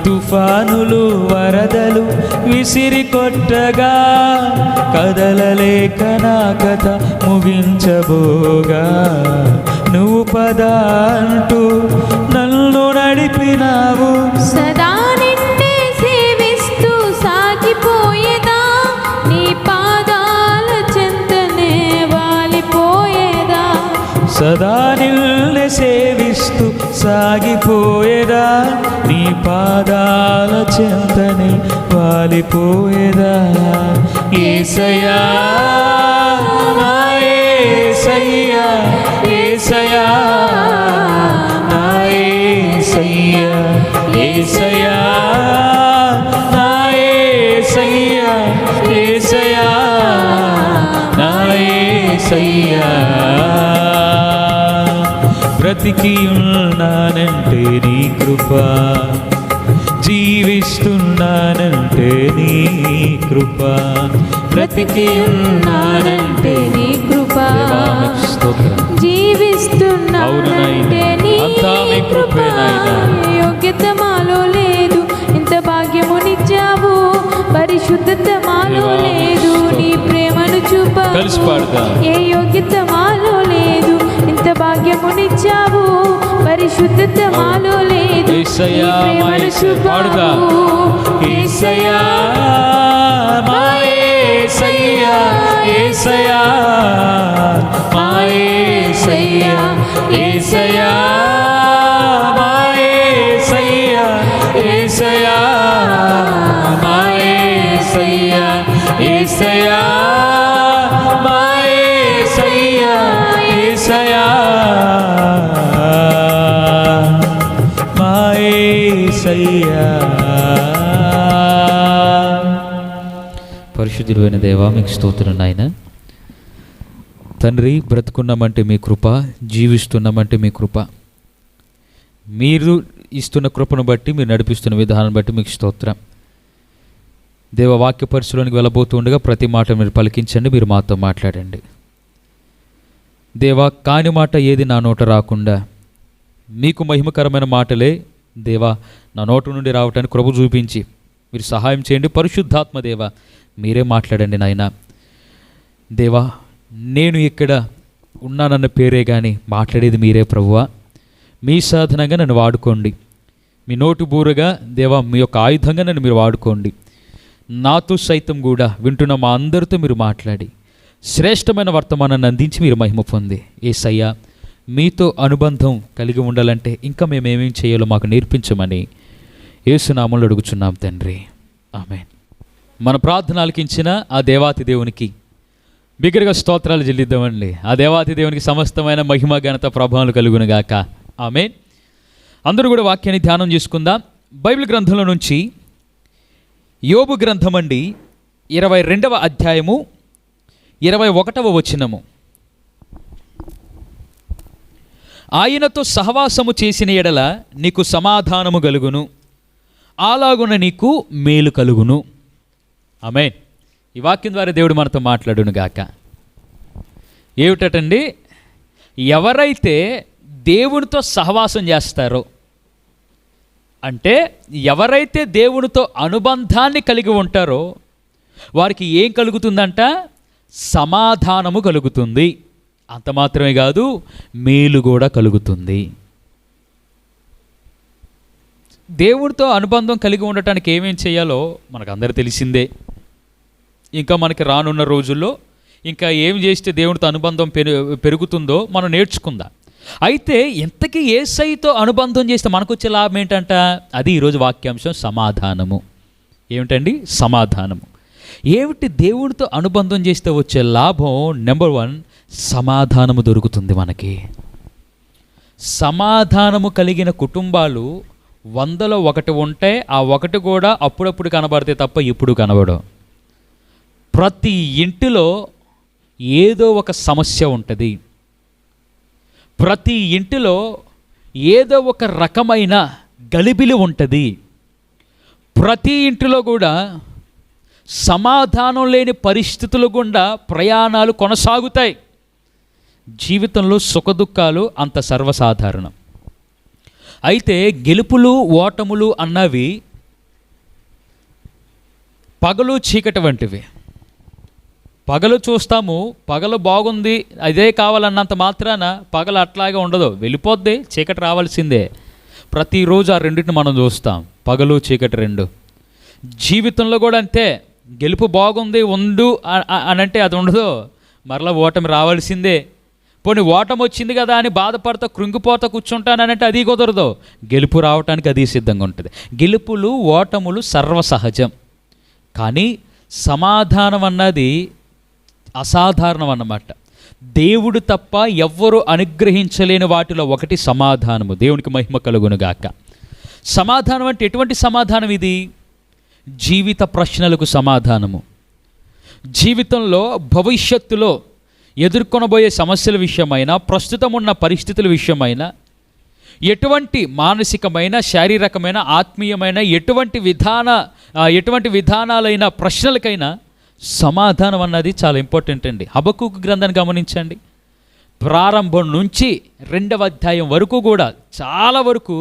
తుఫానులు వరదలు విసిరి కొట్టగా కదలలేక నా కథ ముగించబోగా నువ్వు పద అంటూ నన్ను నడిపినావు. సదా నిన్నే సేవిస్తూ సాగిపోయేదా, నీ పాదాల చెంతనే వాలిపోయేదా. సదా నిన్నే సేవిస్తూ సాగిపోయేదా, నీ పాదాల చెంతనే వాలిపోయేదా. యేసయ్యా, నా యేసయ్యా, యేసయ్యా, నా యేసయ్యా, యేసయ్యా, నా యేసయ్యా, యేసయ్యా, నా యేసయ్యా. బ్రతికి ఉన్నానంటే నీ కృప, జీవిస్తున్నానంటే నీ కృప. బ్రతికి ఉన్నానంటే నీ కృప, దేవా మీకు స్తోత్రం. జీవిస్తున్నానంటే నీ అంతా మీ కృపే నాయనా. యోగ్యత మాలో లేదు, ఇంత భాగ్యమునిచ్చావు, పరిశుద్ధత మాలో దేవా, లేదు, నీ ప్రేమను చూపావు. కలిసి పాడదాం. ఏ యోగ్యత మాలో లేదు, ఇంత భాగ్యమునిచ్చావు, పరిశుద్ధత మాలో లేదు, నీ యేసయ్యా, ప్రేమను పాడుగా. చూపావు. యేసయ్యా, మా యేసయ్యా, యేసయ్యా, మా యేసయ్యా, యేసయ్యా, మా యేసయ్యా, యేసయ్యా, మా యేసయ్యా, యేసయ్యా, మా యేసయ్యా, యేసయ్యా, మా యేసయ్యా. పరిశుద్ధుడైన దేవా మీకు స్తోత్రం నాయన. తండ్రి, బ్రతుకున్నామంటే మీ కృప, జీవిస్తున్నామంటే మీ కృప. మీరు ఇస్తున్న కృపను బట్టి, మీరు నడిపిస్తున్న విధానం బట్టి మీకు స్తోత్రం. దేవ, వాక్య పరిశీలనకి వెళ్ళబోతుండగా ప్రతి మాట మీరు పలికించండి, మీరు మాతో మాట్లాడండి. దేవా, కాని మాట ఏది నా నోట రాకుండా మీకు మహిమకరమైన మాటలే దేవా నా నోటు నుండి రావటానికి కృప చూపించి మీరు సహాయం చేయండి. పరిశుద్ధాత్మ దేవ, మీరే మాట్లాడండి నాయన. దేవా, నేను ఇక్కడ ఉన్నానన్న పేరే కానీ మాట్లాడేది మీరే ప్రభువా. మీ సాధనంగా నన్ను వాడుకోండి. మీ నోటు బూరగా దేవా, మీ యొక్క ఆయుధంగా నన్ను మీరు వాడుకోండి. నాతో సైతం కూడా వింటున్న మా అందరితో మీరు మాట్లాడి శ్రేష్టమైన వర్తమానాన్ని అందించి మీరు మహిమ పొంది. యేసయ్యా, మీతో అనుబంధం కలిగి ఉండాలంటే ఇంకా మేమేమేం చేయాలో మాకు నేర్పించమని యేసునామములో అడుగుచున్నాం తండ్రి, ఆమేన్. మన ప్రార్థన ఆలకించిన ఆ దేవాతి దేవునికి బిగ్గరగా స్తోత్రాలు చెల్లిద్దామండి. ఆ దేవాతి దేవునికి సమస్తమైన మహిమ ఘనత ప్రభావాలు కలుగునుగాక, ఆమేన్. అందరూ కూడా వాక్యాన్ని ధ్యానం చేసుకుందాం. బైబిల్ గ్రంథంలో నుంచి యోబు గ్రంథం అండి, 22వ అధ్యాయము 21వ వచనము. ఆయనతో సహవాసము చేసిన ఎడల నీకు సమాధానము కలుగును, అలాగున నీకు మేలు కలుగును. ఆమేన్. ఈ వాక్యం ద్వారా దేవుడు మనతో మాట్లాడును గాక. ఏమిటండి? ఎవరైతే దేవునితో సహవాసం చేస్తారో, అంటే ఎవరైతే దేవునితో అనుబంధాన్ని కలిగి ఉంటారో వారికి ఏం కలుగుతుందంట? సమాధానము కలుగుతుంది. అంత మాత్రమే కాదు, మేలు కూడా కలుగుతుంది. దేవుడితో అనుబంధం కలిగి ఉండటానికి ఏమేం చేయాలో మనకు అందరూ తెలిసిందే. ఇంకా మనకి రానున్న రోజుల్లో ఇంకా ఏం చేస్తే దేవుడితో అనుబంధం పెరుగుతుందో మనం నేర్చుకుందాం. అయితే ఇంతకీ యేసయ్యతో అనుబంధం చేస్తే మనకు వచ్చే లాభం ఏంటంట? అది ఈరోజు వాక్యాంశం, సమాధానము. ఏమిటండి? సమాధానము. ఏమిటి దేవుడితో అనుబంధం చేస్తే వచ్చే లాభం? నెంబర్ 1, సమాధానము దొరుకుతుంది మనకి. సమాధానము కలిగిన కుటుంబాలు 100లో 1 ఉంటే ఆ 1 కూడా అప్పుడప్పుడు కనబడితే తప్ప ఇప్పుడు కనబడవు. ప్రతి ఇంటిలో ఏదో ఒక సమస్య ఉంటుంది. ప్రతి ఇంటిలో ఏదో ఒక రకమైన గలిబిలి ఉంటుంది. ప్రతి ఇంటిలో కూడా సమాధానం లేని పరిస్థితుల గుండా ప్రయాణాలు కొనసాగుతాయి. జీవితంలో సుఖదుఖాలు అంత సర్వసాధారణం. అయితే గెలుపులు ఓటములు అన్నవి పగలు చీకటి వంటివి. పగలు చూస్తాము, పగలు బాగుంది అదే కావాలన్నంత మాత్రాన పగలు అట్లాగే ఉండదు, వెళ్ళిపోద్ది, చీకటి రావాల్సిందే. ప్రతిరోజు ఆ రెండింటిని మనం చూస్తాం, పగలు చీకటి రెండు. జీవితంలో కూడా అంతే. గెలుపు బాగుంది ఉండు అని అంటే అది ఉండదు, మరలా ఓటమి రావాల్సిందే. పోనీ ఓటమి వచ్చింది కదా అని బాధపడతా కృంగిపోతా కూర్చుంటానంటే అది కుదరదు, గెలుపు రావటానికి అది సిద్ధంగా ఉంటుంది. గెలుపులు ఓటములు సర్వసహజం. కానీ సమాధానం అన్నది అసాధారణం అన్నమాట. దేవుడు తప్ప ఎవ్వరూ అనుగ్రహించలేని వాటిలో ఒకటి సమాధానము. దేవునికి మహిమ కలుగునుగాక. సమాధానం అంటే ఎటువంటి సమాధానం ఇది? జీవిత ప్రశ్నలకు సమాధానము. జీవితంలో భవిష్యత్తులో ఎదుర్కొనబోయే సమస్యల విషయమైనా, ప్రస్తుతం ఉన్న పరిస్థితుల విషయమైనా, ఎటువంటి మానసికమైన, శారీరకమైన, ఆత్మీయమైన ఎటువంటి విధానాలైన ప్రశ్నలకైనా సమాధానం అన్నది చాలా ఇంపార్టెంట్ అండి. హబక్కూకు గ్రంథాన్ని గమనించండి. ప్రారంభం నుంచి 2వ అధ్యాయం వరకు కూడా చాలా వరకు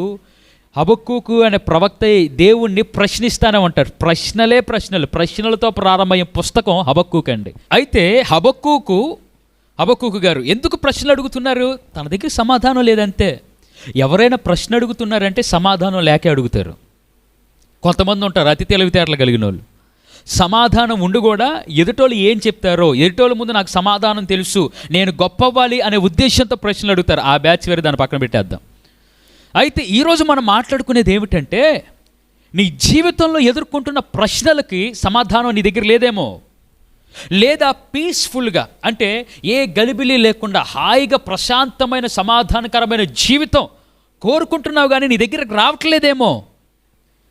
హబక్కూకు అనే ప్రవక్త దేవుణ్ణి ప్రశ్నిస్తానే ఉంటారు. ప్రశ్నలతో ప్రారంభమయ్యే పుస్తకం హబక్కూకు అండి. అయితే హబక్కూకు గారు ఎందుకు ప్రశ్నలు అడుగుతున్నారు? తన దగ్గర సమాధానం లేదంతే. ఎవరైనా ప్రశ్న అడుగుతున్నారంటే సమాధానం లేకే అడుగుతారు. కొంతమంది ఉంటారు అతి తెలివితేటలు కలిగిన వాళ్ళు. సమాధానం ఉండి కూడా ఎదుటోళ్ళు ఏం చెప్తారో, ఎదుటోళ్ళ ముందు నాకు సమాధానం తెలుసు, నేను గొప్పవ్వాలి అనే ఉద్దేశంతో ప్రశ్నలు అడుగుతారు. ఆ బ్యాచ్ వేరే, దాన్ని పక్కన పెట్టేద్దాం. అయితే ఈరోజు మనం మాట్లాడుకునేది ఏమిటంటే, నీ జీవితంలో ఎదుర్కొంటున్న ప్రశ్నలకి సమాధానం నీ దగ్గర లేదేమో, లేదా పీస్ఫుల్గా అంటే ఏ గలిబిలి లేకుండా హాయిగా ప్రశాంతమైన సమాధానకరమైన జీవితం కోరుకుంటున్నావు కానీ నీ దగ్గరకు రావట్లేదేమో.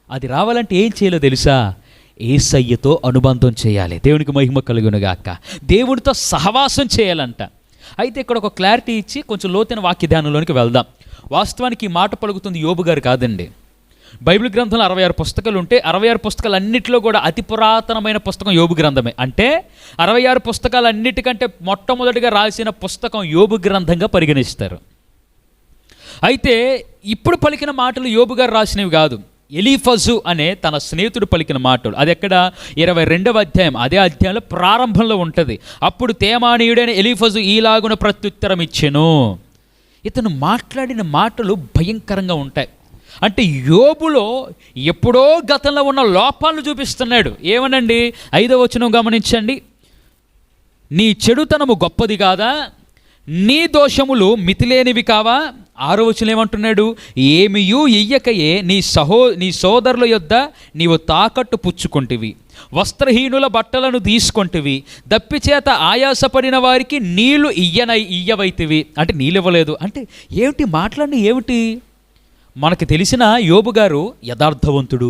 అది రావాలంటే ఏం చేయాలో తెలుసా? యేసయ్యతో అనుబంధం చేయాలి. దేవునికి మహిమ కలుగునుగాక. దేవునితో సహవాసం చేయాలంట. అయితే ఇక్కడ ఒక క్లారిటీ ఇచ్చి కొంచెం లోతైన వాక్య ధ్యానంలోనికి వెళ్దాం. వాస్తవానికి ఈ మాట పలుకుతుంది యోబు గారు కాదండి. బైబిల్ గ్రంథంలో 66 పుస్తకాలు ఉంటే 66 పుస్తకాలు అన్నింటిలో కూడా అతి పురాతనమైన పుస్తకం యోబు గ్రంథమే. అంటే 66 పుస్తకాలు అన్నిటికంటే మొట్టమొదటిగా రాసిన పుస్తకం యోబు గ్రంథంగా పరిగణిస్తారు. అయితే ఇప్పుడు పలికిన మాటలు యోబు గారు రాసినవి కాదు, ఎలీఫజు అనే తన స్నేహితుడు పలికిన మాటలు. అది ఎక్కడ? 22వ అధ్యాయం. అదే అధ్యాయంలో ప్రారంభంలో ఉంటుంది. అప్పుడు తేమానీయుడైన ఎలీఫజు ఈలాగున ప్రత్యుత్తరం ఇచ్చెను. ఇతను మాట్లాడిన మాటలు భయంకరంగా ఉంటాయి. అంటే యోబులో ఎప్పుడో గతంలో ఉన్న లోపాలను చూపిస్తున్నాడు. ఏమనండి? 5వ వచనం గమనించండి. నీ చెడుతనము గొప్పది కాదా? నీ దోషములు మితిలేనివి కావా? 6వ వచనం ఏమంటున్నాడు? ఏమియూ ఇయ్యకయే నీ సోదరుల యొద్ద నీవు తాకట్టు పుచ్చుకొంటివి, వస్త్రహీనుల బట్టలను తీసుకొంటివి, దప్పిచేత ఆయాసపడిన వారికి నీళ్లు ఇయ్యవైతివి. అంటే నీళ్ళు ఇవ్వలేదు అంటే ఏమిటి? మాట్లాడి ఏమిటి? మనకు తెలిసిన యోబు గారు యథార్థవంతుడు.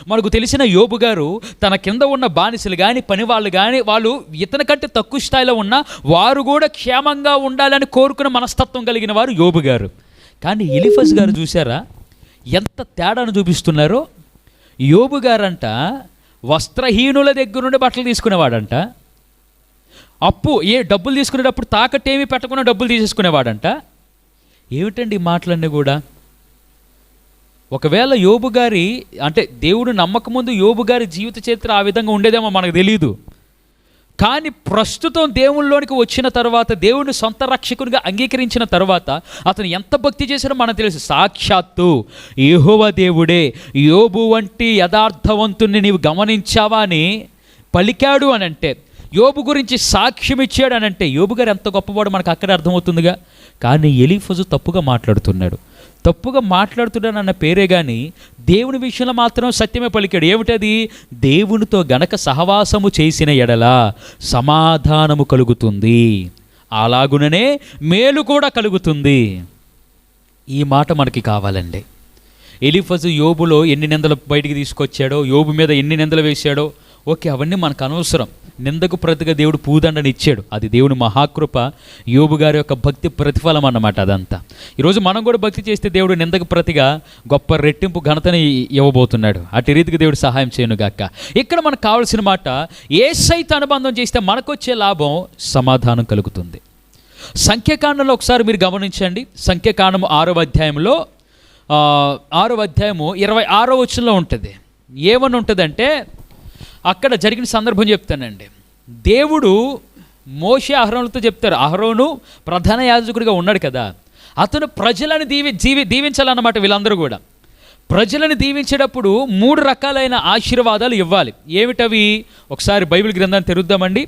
మనకు తెలిసిన యోబు గారు తన కింద ఉన్న బానిసలు కానీ పని వాళ్ళు కానీ వాళ్ళు ఇతని కంటే తక్కువ స్థాయిలో ఉన్న వారు కూడా క్షేమంగా ఉండాలని కోరుకున్న మనస్తత్వం కలిగిన వారు యోబు గారు. కానీ ఎలీఫజ్ గారు చూసారా ఎంత తేడాను చూపిస్తున్నారో? యోబు గారంట వస్త్రహీనుల దగ్గర నుండి బట్టలు తీసుకునేవాడంట. డబ్బులు తీసుకునేటప్పుడు తాకట్టేమీ పెట్టకుండా డబ్బులు తీసేసుకునేవాడంట. ఏమిటండి ఈ మాటలన్నీ కూడా? ఒకవేళ యోబు గారి అంటే దేవుడు నమ్మకముందు యోబు గారి జీవిత చరిత్ర ఆ విధంగా ఉండేదేమో మనకు తెలియదు. కానీ ప్రస్తుతం దేవునిలోనికి వచ్చిన తర్వాత, దేవుని సొంత రక్షకునిగా అంగీకరించిన తర్వాత అతను ఎంత భక్తి చేశారో మనకు తెలుసు. సాక్షాత్తు యెహోవా దేవుడే యోబు వంటి యథార్థవంతుణ్ణి నీవు గమనించావా అని పలికాడు అని అంటే, యోబు గురించి సాక్ష్యం ఇచ్చాడు అని అంటే యోబు గారు ఎంత గొప్పవాడు మనకు అక్కడే అర్థమవుతుందిగా. కానీ ఎలీఫజు తప్పుగా మాట్లాడుతున్నాడు. తప్పుగా మాట్లాడుతున్నాడన్న పేరే కానీ దేవుని విషయంలో మాత్రం సత్యమే పలికాడు. ఏమిటది? దేవునితో గనక సహవాసము చేసిన ఎడల సమాధానము కలుగుతుంది, అలాగుననే మేలు కూడా కలుగుతుంది. ఈ మాట మనకి కావాలండి. ఎలీఫజు యోబులో ఎన్ని నిందలు బయటికి తీసుకొచ్చాడో, యోబు మీద ఎన్ని నిందలు వేశాడో, ఓకే, అవన్నీ మనకు అనవసరం. నిందకు ప్రతిగా దేవుడు పూదండని ఇచ్చాడు. అది దేవుని మహాకృప, యోబు గారి యొక్క భక్తి ప్రతిఫలం అన్నమాట అదంతా. ఈరోజు మనం కూడా భక్తి చేస్తే దేవుడు నిందకు ప్రతిగా గొప్ప రెట్టింపు ఘనతని ఇవ్వబోతున్నాడు. అటు రీతికి దేవుడు సహాయం చేయనుగాక. ఇక్కడ మనకు కావాల్సిన మాట, యేసయ్యతో అనుబంధం చేస్తే మనకొచ్చే లాభం సమాధానం కలుగుతుంది. సంఖ్యాకాండంలో ఒకసారి మీరు గమనించండి. సంఖ్యాకాండం 6వ అధ్యాయంలో 6వ అధ్యాయము 26వ వచనంలో ఉంటుంది. ఏమని ఉంటుందంటే, అక్కడ జరిగిన సందర్భం చెప్తానండి. దేవుడు మోషే అహరోనులతో చెప్తారు. అహరోను ప్రధాన యాజకుడిగా ఉన్నాడు కదా, అతను ప్రజలను దీవించాలన్నమాట. వీళ్ళందరూ కూడా ప్రజలను దీవించేటప్పుడు 3 రకాలైన ఆశీర్వాదాలు ఇవ్వాలి. ఏమిటవి? ఒకసారి బైబిల్ గ్రంథాన్ని తెరుద్దామండి.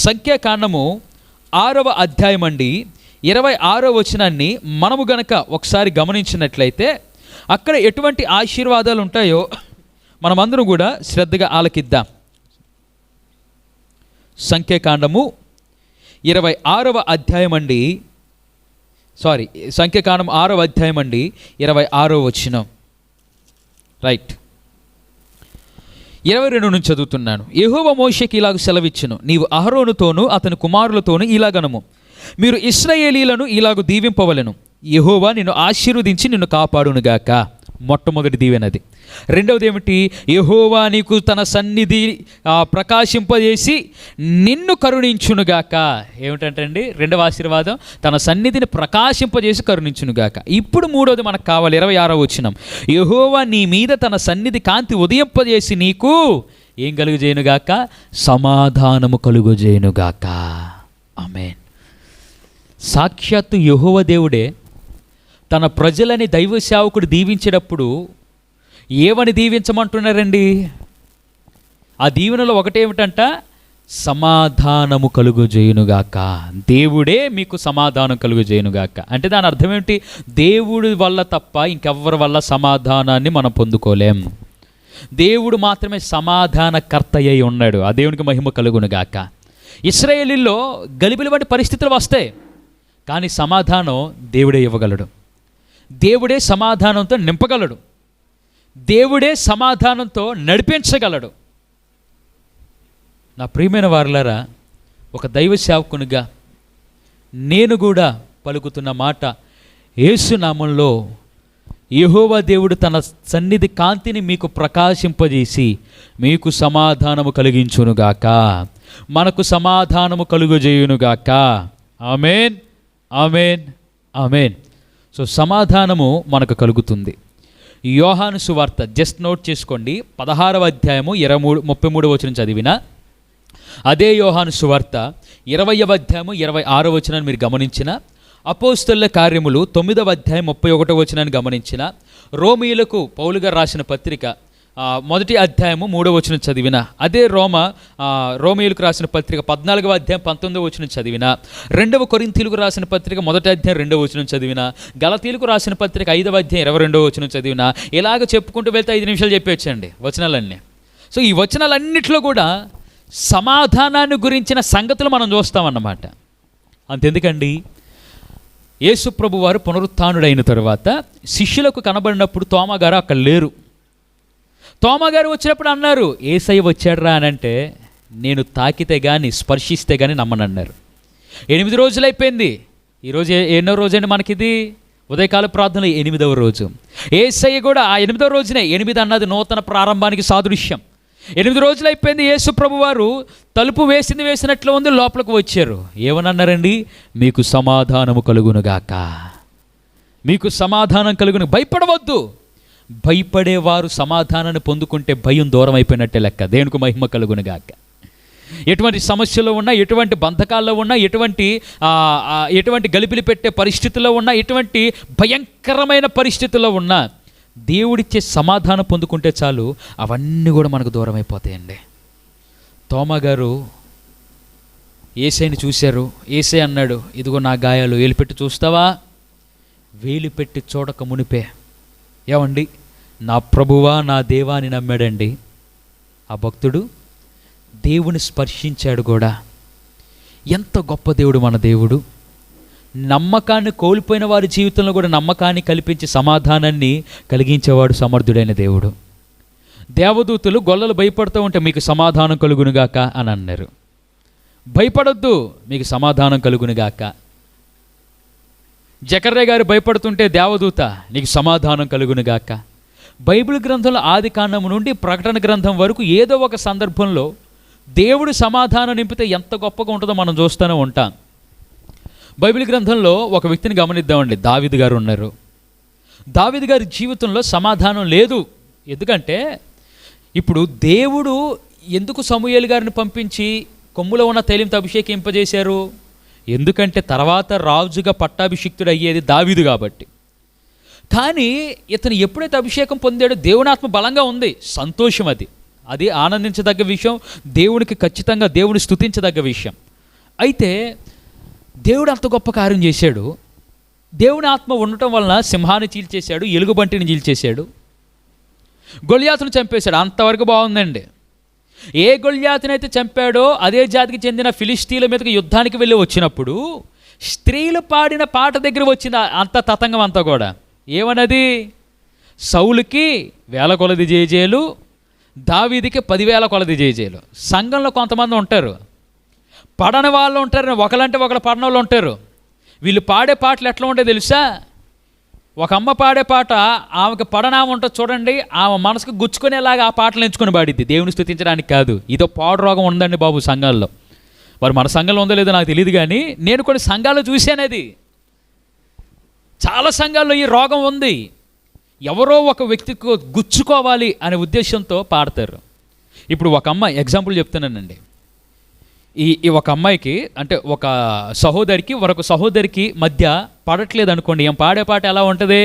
సంఖ్యాకాండము 6వ అధ్యాయం అండి 26వ వచనాన్ని మనము గనక ఒకసారి గమనించినట్లయితే అక్కడ ఎటువంటి ఆశీర్వాదాలు ఉంటాయో మనమందరం కూడా శ్రద్ధగా ఆలకిద్దాం. సంఖ్యాకాండము 26వ అధ్యాయం అండి, సంఖ్యాకాండం 6వ అధ్యాయం అండి 26వ వచనం. రైట్, 22 నుంచి చదువుతున్నాను. యెహోవా మోషేకి ఇలాగ సెలవిచ్చును, నీవు అహరోనుతోనూ అతని కుమారులతోనూ ఇలాగనము, మీరు ఇశ్రాయేలీలను ఇలాగ దీవింపవలెను, యెహోవా నిన్ను ఆశీర్వదించి నిన్ను కాపాడునుగాక. మొట్టమొదటి దీవెనది. రెండవది ఏమిటి? యెహోవా నీకు తన సన్నిధి ప్రకాశింపజేసి నిన్ను కరుణించునుగాక. ఏమిటంటే అండి రెండవ ఆశీర్వాదం, తన సన్నిధిని ప్రకాశింపజేసి కరుణించునుగాక. ఇప్పుడు మూడవది మనకు కావాలి, 26వ వచనం. యెహోవా నీ మీద తన సన్నిధి కాంతి ఉదయింపజేసి నీకు ఏం కలుగజేయునుగాక? సమాధానము కలుగజేయునుగాక. ఆమేన్. సాక్షాత్తు యెహోవా దేవుడే తన ప్రజలని దైవ సేవకుడు దీవించేటప్పుడు ఏమని దీవించమంటున్నారండి? ఆ దీవెనలో ఒకటేమిటంట? సమాధానము కలుగజేయునుగాక. దేవుడే మీకు సమాధానం కలుగజేయునుగాక. అంటే దాని అర్థం ఏమిటి? దేవుడి వల్ల తప్ప ఇంకెవ్వరి వల్ల సమాధానాన్ని మనం పొందుకోలేం. దేవుడు మాత్రమే సమాధానకర్త అయి ఉన్నాడు. ఆ దేవునికి మహిమ కలుగునుగాక. ఇశ్రాయేలీల్లో గలిబిలి వంటి పరిస్థితులు వస్తాయి, కానీ సమాధానం దేవుడే ఇవ్వగలడు. దేవుడే సమాధానంతో నింపగలడు. దేవుడే సమాధానంతో నడిపించగలడు. నా ప్రియమైన వారలారా, ఒక దైవ సేవకునిగా నేను కూడా పలుకుతున్న మాట, యేసు నామంలో యెహోవా దేవుడు తన సన్నిధి కాంతిని మీకు ప్రకాశింపజేసి మీకు సమాధానము కలిగించునుగాక, మనకు సమాధానము కలుగజేయునుగాక. ఆమేన్, ఆమేన్, ఆమేన్. సో సమాధానము మనకు కలుగుతుంది. యోహాను సువార్త జస్ట్ నోట్ చేసుకోండి, 16వ అధ్యాయము 33వ వచనం చదివిన అదే యోహాను సువార్త 20వ అధ్యాయము 26వ వచనాన్ని మీరు గమనించిన, అపోస్తలుల కార్యములు 9వ అధ్యాయం 31వ వచనాన్ని గమనించిన, రోమీయులకు పౌలు గారు రాసిన పత్రిక 1వ అధ్యాయము 3వ వచనం చదివిన, అదే రోమీయులకు రాసిన పత్రిక 14వ అధ్యాయం 19వ వచనం చదివిన, 2వ కొరింథీయులకు రాసిన పత్రిక 1వ అధ్యాయం 2వ వచనం చదివిన, గలతీయులకు రాసిన పత్రిక 5వ అధ్యాయం 22వ వచనం చదివిన, ఇలాగ చెప్పుకుంటూ వెళ్తే 5 నిమిషాలు చెప్పేయచ్చండి వచనాలన్నీ. సో ఈ వచనాలన్నింటిలో కూడా సమాధానాన్ని గురించిన సంగతులు మనం చూస్తామన్నమాట. అంతెందుకండి, యేసు ప్రభు వారు పునరుత్థానుడైన తర్వాత శిష్యులకు కనబడినప్పుడు తోమా గారు అక్కడ లేరు. తోమా గారు వచ్చినప్పుడు అన్నారు, యేసయ్య వచ్చాడురా అని అంటే, నేను తాకితే కానీ స్పర్శిస్తే కానీ నమ్మనన్నారు. 8 రోజులు అయిపోయింది. ఈరోజు ఎన్నో రోజు అండి మనకిది? ఉదయకాల ప్రార్థనలో 8వ రోజు. యేసయ్య కూడా ఆ 8వ రోజునే, 8 అన్నది నూతన ప్రారంభానికి సాదృశ్యం. 8 రోజులు అయిపోయింది. యేసు ప్రభు వారు తలుపు వేసినట్లు ఉంది, లోపలికి వచ్చారు. ఏమనన్నారండి? మీకు సమాధానము కలుగునుగాక, మీకు సమాధానం కలుగును. భయపడవద్దు. భయపడేవారు సమాధానాన్ని పొందుకుంటే భయం దూరం అయిపోయినట్టే లెక్క. దేవునికి మహిమ కలుగునుగాక. ఎటువంటి సమస్యలో ఉన్నా, ఎటువంటి బంధకాల్లో ఉన్నా, ఎటువంటి గలిపిలి పెట్టే పరిస్థితుల్లో ఉన్నా, ఎటువంటి భయంకరమైన పరిస్థితుల్లో ఉన్నా దేవుడిచ్చే సమాధానం పొందుకుంటే చాలు, అవన్నీ కూడా మనకు దూరం అయిపోతాయండి. తోమా గారు యేసయ్యని చూశారు. యేసయ్య అన్నాడు, ఇదిగో నా గాయాలు, వేలిపెట్టి చూస్తావా? వేలిపెట్టి చూడక మునిపే ఏమండి, నా ప్రభువా నా దేవా అని నమ్మాడండి ఆ భక్తుడు. దేవుని స్పర్శించాడు కూడా. ఎంత గొప్ప దేవుడు మన దేవుడు. నమ్మకాన్ని కోల్పోయిన వారి జీవితంలో కూడా నమ్మకాన్ని కల్పించి సమాధానాన్ని కలిగించేవాడు సమర్థుడైన దేవుడు. దేవదూతలు గొల్లలు భయపడుతూ ఉంటే మీకు సమాధానం కలుగునుగాక అని అన్నారు. భయపడొద్దు, మీకు సమాధానం కలుగునుగాక. జకర్య గారు భయపడుతుంటే దేవదూత, నీకు సమాధానం కలుగునుగాక. బైబిల్ గ్రంథంలో ఆది కాండం నుండి ప్రకటన గ్రంథం వరకు ఏదో ఒక సందర్భంలో దేవుడు సమాధానం నింపితే ఎంత గొప్పగా ఉంటుందో మనం చూస్తూనే ఉంటాం. బైబిల్ గ్రంథంలో ఒక వ్యక్తిని గమనిద్దామండి. దావీదు గారు ఉన్నారు. దావీదు గారి జీవితంలో సమాధానం లేదు. ఎందుకంటే ఇప్పుడు దేవుడు ఎందుకు సమూయేలు గారిని పంపించి కొమ్ములో ఉన్న తైలంతో అభిషేకింపజేశారు? ఎందుకంటే తర్వాత రాజుగా పట్టాభిషిక్తుడు అయ్యేది దావీదు కాబట్టి. కానీ ఇతను ఎప్పుడైతే అభిషేకం పొందాడో దేవుని ఆత్మ బలంగా ఉంది. సంతోషం, అది ఆనందించదగ్గ విషయం. దేవునికి ఖచ్చితంగా దేవుని స్తుతించదగ్గ విషయం. అయితే దేవుడు అంత గొప్ప కార్యం చేశాడు. దేవుని ఆత్మ ఉండటం వలన సింహాన్ని చీల్చేశాడు, ఎలుగుబంటిని చీల్చేశాడు, గొల్యాతును చంపేశాడు. అంతవరకు బాగుందండి. ఏ గొల్యాతునైతే చంపాడో అదే జాతికి చెందిన ఫిలిస్తీన్ల మీదకి యుద్ధానికి వెళ్ళి వచ్చినప్పుడు స్త్రీలు పాడిన పాట దగ్గర వచ్చింది అంత తతంగం అంతా కూడా. ఏమన్నది? సౌలుకి 1000 కొలది జయజేలు, దావీదికి 10,000 కొలది జయజేలు. సంఘంలో కొంతమంది ఉంటారు, పడని వాళ్ళు ఉంటారు, ఒకలంటే ఒకళ్ళు పడని వాళ్ళు ఉంటారు. వీళ్ళు పాడే పాటలు ఎట్లా ఉంటాయో తెలుసా? ఒక అమ్మ పాడే పాట ఆమెకు పడనామం ఉంటుంది చూడండి, ఆమె మనసుకు గుచ్చుకునేలాగా ఆ పాటలు ఎంచుకొని పాడిద్ది, దేవుని స్తుతించడానికి కాదు. ఇదో పాడు రోగం ఉందండి బాబు సంఘాల్లో. మరి మన సంఘంలో ఉందో లేదో నాకు తెలియదు, కానీ నేను కొన్ని సంఘాల్లో చూశానది. చాలా సంఘాల్లో ఈ రోగం ఉంది. ఎవరో ఒక వ్యక్తికి గుచ్చుకోవాలి అనే ఉద్దేశంతో పాడతారు. ఇప్పుడు ఒక అమ్మాయి ఎగ్జాంపుల్ చెప్తున్నానండి. ఈ ఒక అమ్మాయికి అంటే ఒక సహోదరికి మరొక సహోదరికి మధ్య పడట్లేదు అనుకోండి, ఏం పాడే పాట ఎలా ఉంటుంది?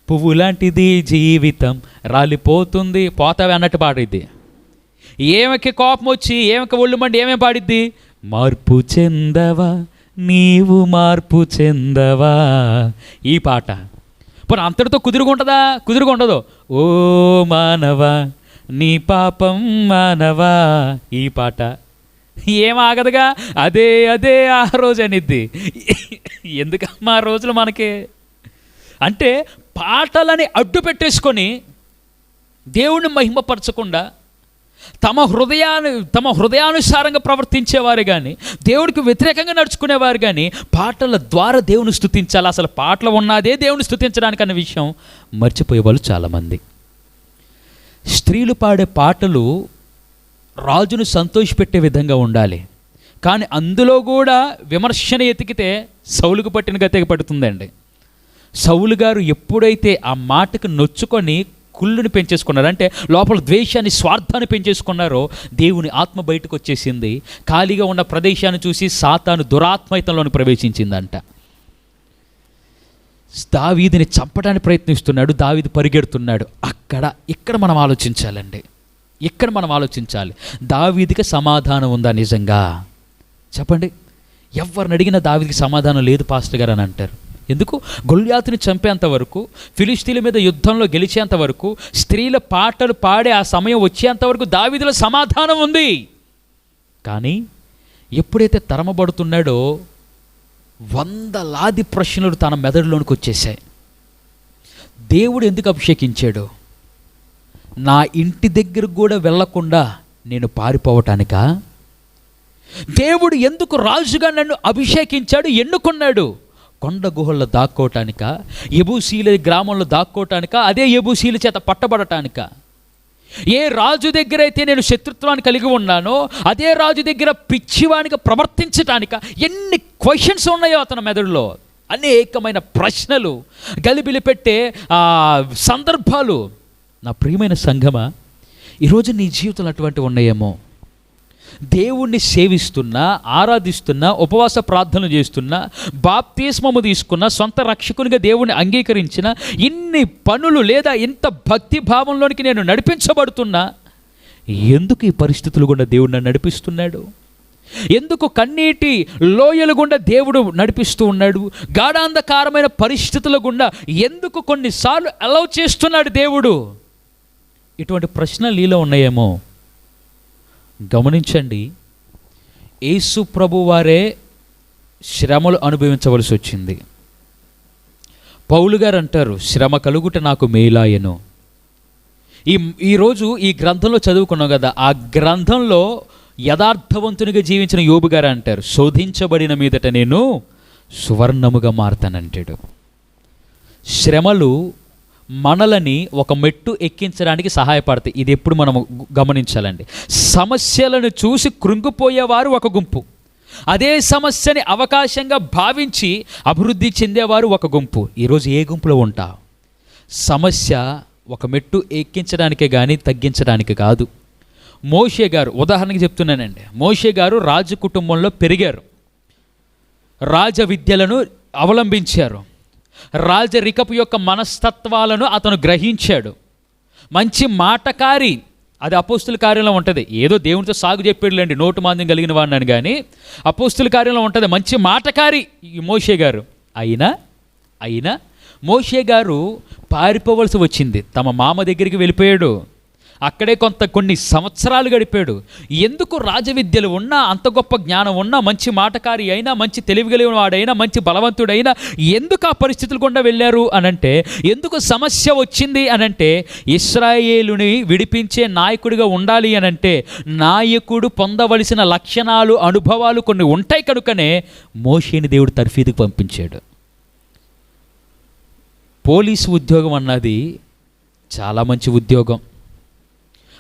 పువ్వు లాంటిది జీవితం రాలిపోతుంది పోతావే అన్నట్టు పాడిద్ది. ఏమకి కోపం వచ్చి ఏమకి ఒళ్ళు మండి ఏమేమి పాడిద్ది? మార్పు చెందవా నీవు మార్పు చెందవా, ఈ పాట. పోనీ అంతటితో కుదురుగుంటుందా? కుదురుగుండదు. ఓ మానవా నీ పాపం మానవా, ఈ పాట. ఏం ఆగదుగా, అదే అదే ఆ రోజు అనిద్ది. ఎందుకమ్మా ఆ రోజులు మనకి అంటే పాటలని అడ్డు పెట్టేసుకొని దేవుణ్ణి మహిమపరచకుండా తమ హృదయానుసారంగా ప్రవర్తించేవారు కానీ, దేవుడికి వ్యతిరేకంగా నడుచుకునేవారు కానీ పాటల ద్వారా దేవుని స్తుతించాలి. అసలు పాటలు ఉన్నదే దేవుని స్తుతించడానికి అనే విషయం మర్చిపోయే వాళ్ళు చాలామంది. స్త్రీలు పాడే పాటలు రాజును సంతోషపెట్టే విధంగా ఉండాలి, కానీ అందులో కూడా విమర్శన ఎతికితే సౌలుకు పట్టిన గతికి పడుతుందండి. సౌలు గారు ఎప్పుడైతే ఆ మాటకు నొచ్చుకొని కుళ్ళుని పెంచేసుకున్నారు, అంటే లోపల ద్వేషాన్ని స్వార్థాన్ని పెంచేసుకున్నారో దేవుని ఆత్మ బయటకు వచ్చేసింది. ఖాళీగా ఉన్న ప్రదేశాన్ని చూసి సాతాను దురాత్మైతంలోని ప్రవేశించిందంట. దావీదుని చంపడానికి ప్రయత్నిస్తున్నాడు, దావీదు పరిగెడుతున్నాడు. ఇక్కడ మనం ఆలోచించాలండి, ఇక్కడ మనం ఆలోచించాలి. దావీదుకి సమాధానం ఉందా నిజంగా? చెప్పండి. ఎవరిని అడిగినా దావీదుకి సమాధానం లేదు పాస్టర్ గారు అని అంటారు. ఎందుకు? గొల్యాతుని చంపేంత వరకు, ఫిలిష్తీయుల మీద యుద్ధంలో గెలిచేంత వరకు, స్త్రీల పాటలు పాడే ఆ సమయం వచ్చేంత వరకు దావీదులో సమాధానం ఉంది. కానీ ఎప్పుడైతే తరమబడుతున్నాడో వందలాది ప్రశ్నలు తన మెదడులోనికి వచ్చేసాయి. దేవుడు ఎందుకు అభిషేకించాడు? నా ఇంటి దగ్గరకు కూడా వెళ్ళకుండా నేను పారిపోవటానికా? దేవుడు ఎందుకు రాజుగా నన్ను అభిషేకించాడు, ఎన్నుకున్నాడు? కొండ గుహల్లో దాక్కోవటానికా? యెబూసీల గ్రామంలో దాక్కోవటానికా? అదే యెబూసీల చేత పట్టబడటానికా? ఏ రాజు దగ్గర అయితే నేను శత్రుత్వాన్ని కలిగి ఉన్నానో అదే రాజు దగ్గర పిచ్చివానికి ప్రవర్తించటానికా? ఎన్ని క్వశ్చన్స్ ఉన్నాయో అతని మెదడులో, అనేకమైన ప్రశ్నలు, గలిబిలి పెట్టే సందర్భాలు. నా ప్రియమైన సంఘమా, ఈరోజు నీ జీవితంలో అటువంటివి ఉన్నాయేమో. దేవుణ్ణి సేవిస్తున్నా, ఆరాధిస్తున్నా, ఉపవాస ప్రార్థనలు చేస్తున్నా, బాప్తిస్మము తీసుకున్న, సొంత రక్షకునిగా దేవుణ్ణి అంగీకరించిన, ఇన్ని పనులు లేదా ఇంత భక్తి భావంలోనికి నేను నడిపించబడుతున్నా, ఎందుకు ఈ పరిస్థితులు గుండా దేవుడు నన్ను నడిపిస్తున్నాడు? ఎందుకు కన్నీటి లోయల గుండా దేవుడు నడిపిస్తూ ఉన్నాడు? గాఢాంధకారమైన పరిస్థితుల గుండా ఎందుకు కొన్నిసార్లు అలౌ చేస్తున్నాడు దేవుడు? ఇటువంటి ప్రశ్నలు నీలో ఉన్నాయేమో. గమనించండి, యేసు ప్రభు వారే శ్రమలు అనుభవించవలసి వచ్చింది. పౌలు గారు అంటారు, శ్రమ కలుగుట నాకు మేలాయను. ఈరోజు ఈ గ్రంథంలో చదువుకున్నాం కదా, ఆ గ్రంథంలో యథార్థవంతునిగా జీవించిన యోబు గారు అంటారు, శోధించబడిన మీదట నేను సువర్ణముగా మారతానంటాడు. శ్రమలు మనలని ఒక మెట్టు ఎక్కించడానికి సహాయపడతాయి. ఇది ఎప్పుడు మనం గమనించాలండి. సమస్యలను చూసి కృంగిపోయేవారు ఒక గుంపు, అదే సమస్యని అవకాశంగా భావించి అభివృద్ధి చెందేవారు ఒక గుంపు. ఈరోజు ఏ గుంపులో ఉంటావు? సమస్య ఒక మెట్టు ఎక్కించడానికే కానీ తగ్గించడానికి కాదు. మోషే గారు ఉదాహరణకి చెప్తున్నానండి. మోషే గారు రాజు కుటుంబంలో పెరిగారు, రాజ విద్యలను అవలంబించారు, రాజరికపు యొక్క మనస్తత్వాలను అతను గ్రహించాడు. మంచి మాటకారి, అది అపోస్తుల కార్యంలో ఉంటుంది. ఏదో దేవునితో సాగు చెప్పాడులేండి, నోటు మాంద్యం కలిగిన వాడిని అని, కానీ అపోస్తుల కార్యంలో ఉంటుంది మంచి మాటకారి ఈ మోషే గారు. అయినా మోషే గారు పారిపోవలసి వచ్చింది. తమ మామ దగ్గరికి వెళ్ళిపోయాడు, అక్కడే కొన్ని సంవత్సరాలు గడిపాడు. ఎందుకు? రాజవిద్యలు ఉన్నా, అంత గొప్ప జ్ఞానం ఉన్నా, మంచి మాటకారి అయినా, మంచి తెలివిగలిగిన వాడైనా, మంచి బలవంతుడైనా ఎందుకు ఆ పరిస్థితులు గుండా వెళ్ళారు అనంటే, ఎందుకు సమస్య వచ్చింది అనంటే, ఇశ్రాయేలుని విడిపించే నాయకుడిగా ఉండాలి అనంటే నాయకుడు పొందవలసిన లక్షణాలు, అనుభవాలు కొన్ని ఉంటాయి కనుకనే మోషేని దేవుడు తర్ఫీదుకు పంపించాడు. పోలీసు ఉద్యోగం అన్నది చాలా మంచి ఉద్యోగం.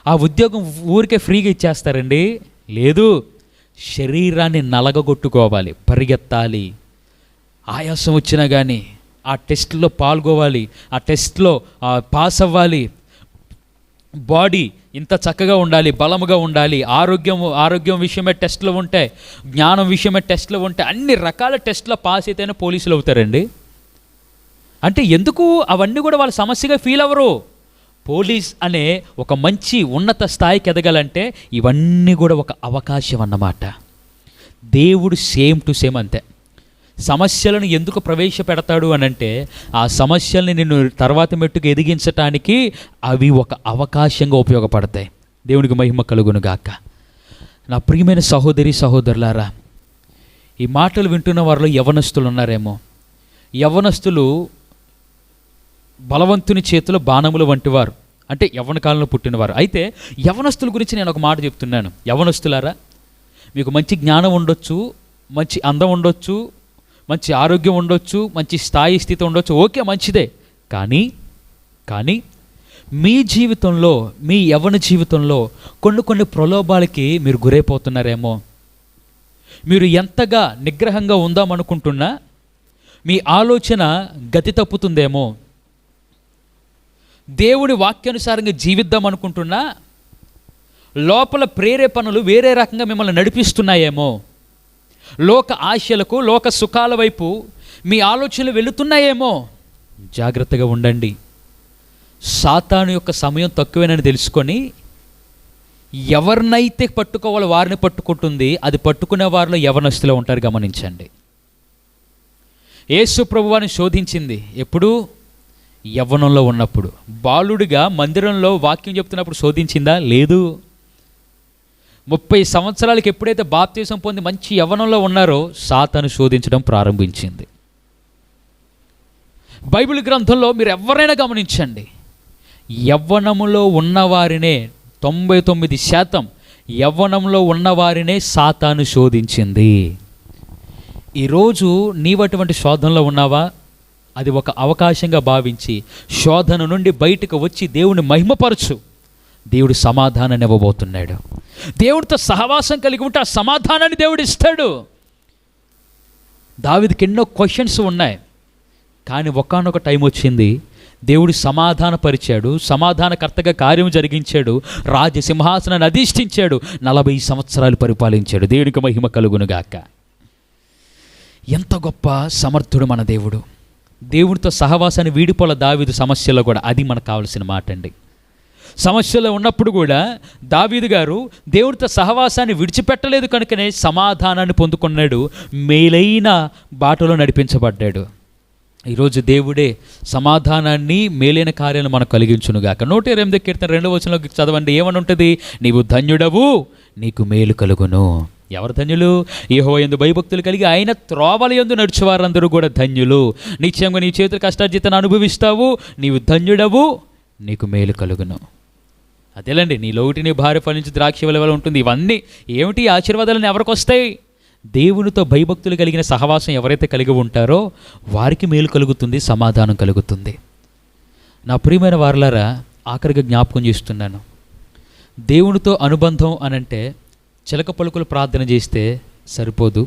ఆ ఉద్యోగం ఊరికే ఫ్రీగా ఇచ్చేస్తారండి? లేదు, శరీరాన్ని నలగగొట్టుకోవాలి, పరిగెత్తాలి, ఆయాసం వచ్చినా కానీ ఆ టెస్ట్లో పాల్గొవాలి, ఆ టెస్ట్లో పాస్ అవ్వాలి, బాడీ ఇంత చక్కగా ఉండాలి, బలముగా ఉండాలి, ఆరోగ్యం విషయమే టెస్టులు ఉంటాయి, జ్ఞానం విషయమే టెస్టులు ఉంటాయి, అన్ని రకాల టెస్టులో పాస్ అయితేనే పోలీసులు అవుతారండి. అంటే ఎందుకు అవన్నీ కూడా వాళ్ళ సమస్యగా ఫీల్ అవ్వరు. పోలీస్ అనే ఒక మంచి ఉన్నత స్థాయికి ఎదగాలంటే ఇవన్నీ కూడా ఒక అవకాశం అన్నమాట. దేవుడు సేమ్ టు సేమ్ అంతే. సమస్యలను ఎందుకు ప్రవేశపెడతాడు అనంటే ఆ సమస్యల్ని నిన్ను తర్వాత మెట్టుకు ఎదిగించటానికి అవి ఒక అవకాశంగా ఉపయోగపడతాయి. దేవునికి మహిమ కలుగును గాక. నా ప్రియమైన సహోదరి సహోదరులారా, ఈ మాటలు వింటున్న వారిలో యవ్వనస్తులు ఉన్నారేమో. యవ్వనస్తులు బలవంతుని చేతిలో బాణములు వంటివారు, అంటే యవ్వన కాలంలో పుట్టినవారు. అయితే యవ్వనస్తుల గురించి నేను ఒక మాట చెప్తున్నాను. యవ్వనస్తులారా, మీకు మంచి జ్ఞానం ఉండొచ్చు, మంచి అందం ఉండొచ్చు, మంచి ఆరోగ్యం ఉండొచ్చు, మంచి స్థాయి స్థితి ఉండొచ్చు, ఓకే, మంచిదే. కానీ మీ జీవితంలో, మీ యవ్వన జీవితంలో కొన్ని ప్రలోభాలకి మీరు గురైపోతున్నారేమో. మీరు ఎంతగా నిగ్రహంగా ఉందామనుకుంటున్నా మీ ఆలోచన గతి తప్పుతుందేమో. దేవుని వాక్యానుసారంగా జీవిద్దాం అనుకుంటున్నా లోపల ప్రేరేపణలు వేరే రకంగా మిమ్మల్ని నడిపిస్తున్నాయేమో. లోక ఆశలకు, లోక సుఖాల వైపు మీ ఆలోచనలు వెళుతున్నాయేమో. జాగ్రత్తగా ఉండండి. సాతాను యొక్క సమయం తక్కువేనని తెలుసుకొని ఎవరినైతే పట్టుకోవాలో వారిని పట్టుకుంటుంది. అది పట్టుకునే వారిలో యవ్వనస్తులు ఉంటారు, గమనించండి. యేసు ప్రభువాని శోధించింది ఎప్పుడు? యవ్వనంలో ఉన్నప్పుడు. బాలుడిగా మందిరంలో వాక్యం చెప్తున్నప్పుడు శోధించిందా? లేదు. 30 సంవత్సరాలకి ఎప్పుడైతే బాప్తీసం పొంది మంచి యవ్వనంలో ఉన్నారో సాతాను శోధించడం ప్రారంభించింది. బైబిల్ గ్రంథంలో మీరు ఎవరైనా గమనించండి, యవ్వనములో ఉన్నవారినే 99% యవ్వనంలో ఉన్నవారినే సాతాను శోధించింది. ఈరోజు నీవటువంటి శోధనలో ఉన్నావా? అది ఒక అవకాశంగా భావించి శోధన నుండి బయటకు వచ్చి దేవుని మహిమపరచు. దేవుడు సమాధానాన్ని ఇవ్వబోతున్నాడు. దేవుడితో సహవాసం కలిగి ఉంటే ఆ సమాధానాన్ని దేవుడు ఇస్తాడు. దావీదుకి ఎన్నో క్వశ్చన్స్ ఉన్నాయి, కానీ ఒకానొక టైం వచ్చింది, దేవుడు సమాధానపరిచాడు, సమాధానకర్తగా కార్యం జరిగించాడు, రాజసింహాసనాన్ని అధిష్ఠించాడు, 40 సంవత్సరాలు పరిపాలించాడు. దేవునికి మహిమ కలుగునుగాక. ఎంత గొప్ప సమర్థుడు మన దేవుడు. దేవుడితో సహవాసాన్ని వీడిపోల దావీదు సమస్యలో కూడా. అది మనకు కావాల్సిన మాట అండి. సమస్యలో ఉన్నప్పుడు కూడా దావీదు గారు దేవుడితో సహవాసాన్ని విడిచిపెట్టలేదు కనుకనే సమాధానాన్ని పొందుకున్నాడు, మేలైన బాటలో నడిపించబడ్డాడు. ఈరోజు దేవుడే సమాధానాన్ని, మేలైన కార్యాలను మనకు కలిగించునుగాక. 128 కీర్తన 2వ వచనంలో చదవండి. ఏమని ఉంటుంది? నీవు ధన్యుడవు, నీకు మేలు కలుగును. ఎవరు ధన్యులు? యెహోవా యందు భయభక్తులు కలిగి ఆయన త్రోవల యందు నడిచేవారందరూ కూడా ధన్యులు. నిశ్చయంగా నీ చేతుల కష్టార్జితను అనుభవిస్తావు, నీవు ధన్యుడవు, నీకు మేలు కలుగును. అదేలండి, నీ లోటి నీ భార్య ఫలించి ద్రాక్ష వలె ఉంటుంది. ఇవన్నీ ఏమిటి? ఆశీర్వాదాలను ఎవరికి వస్తాయి? దేవునితో భయభక్తులు కలిగిన సహవాసం ఎవరైతే కలిగి ఉంటారో వారికి మేలు కలుగుతుంది, సమాధానం కలుగుతుంది. నా ప్రియమైన వారలారా, ఆఖరిగా జ్ఞాపకం చేస్తున్నాను, దేవునితో అనుబంధం అనంటే చిలక పలుకులు ప్రార్థన చేస్తే సరిపోదు.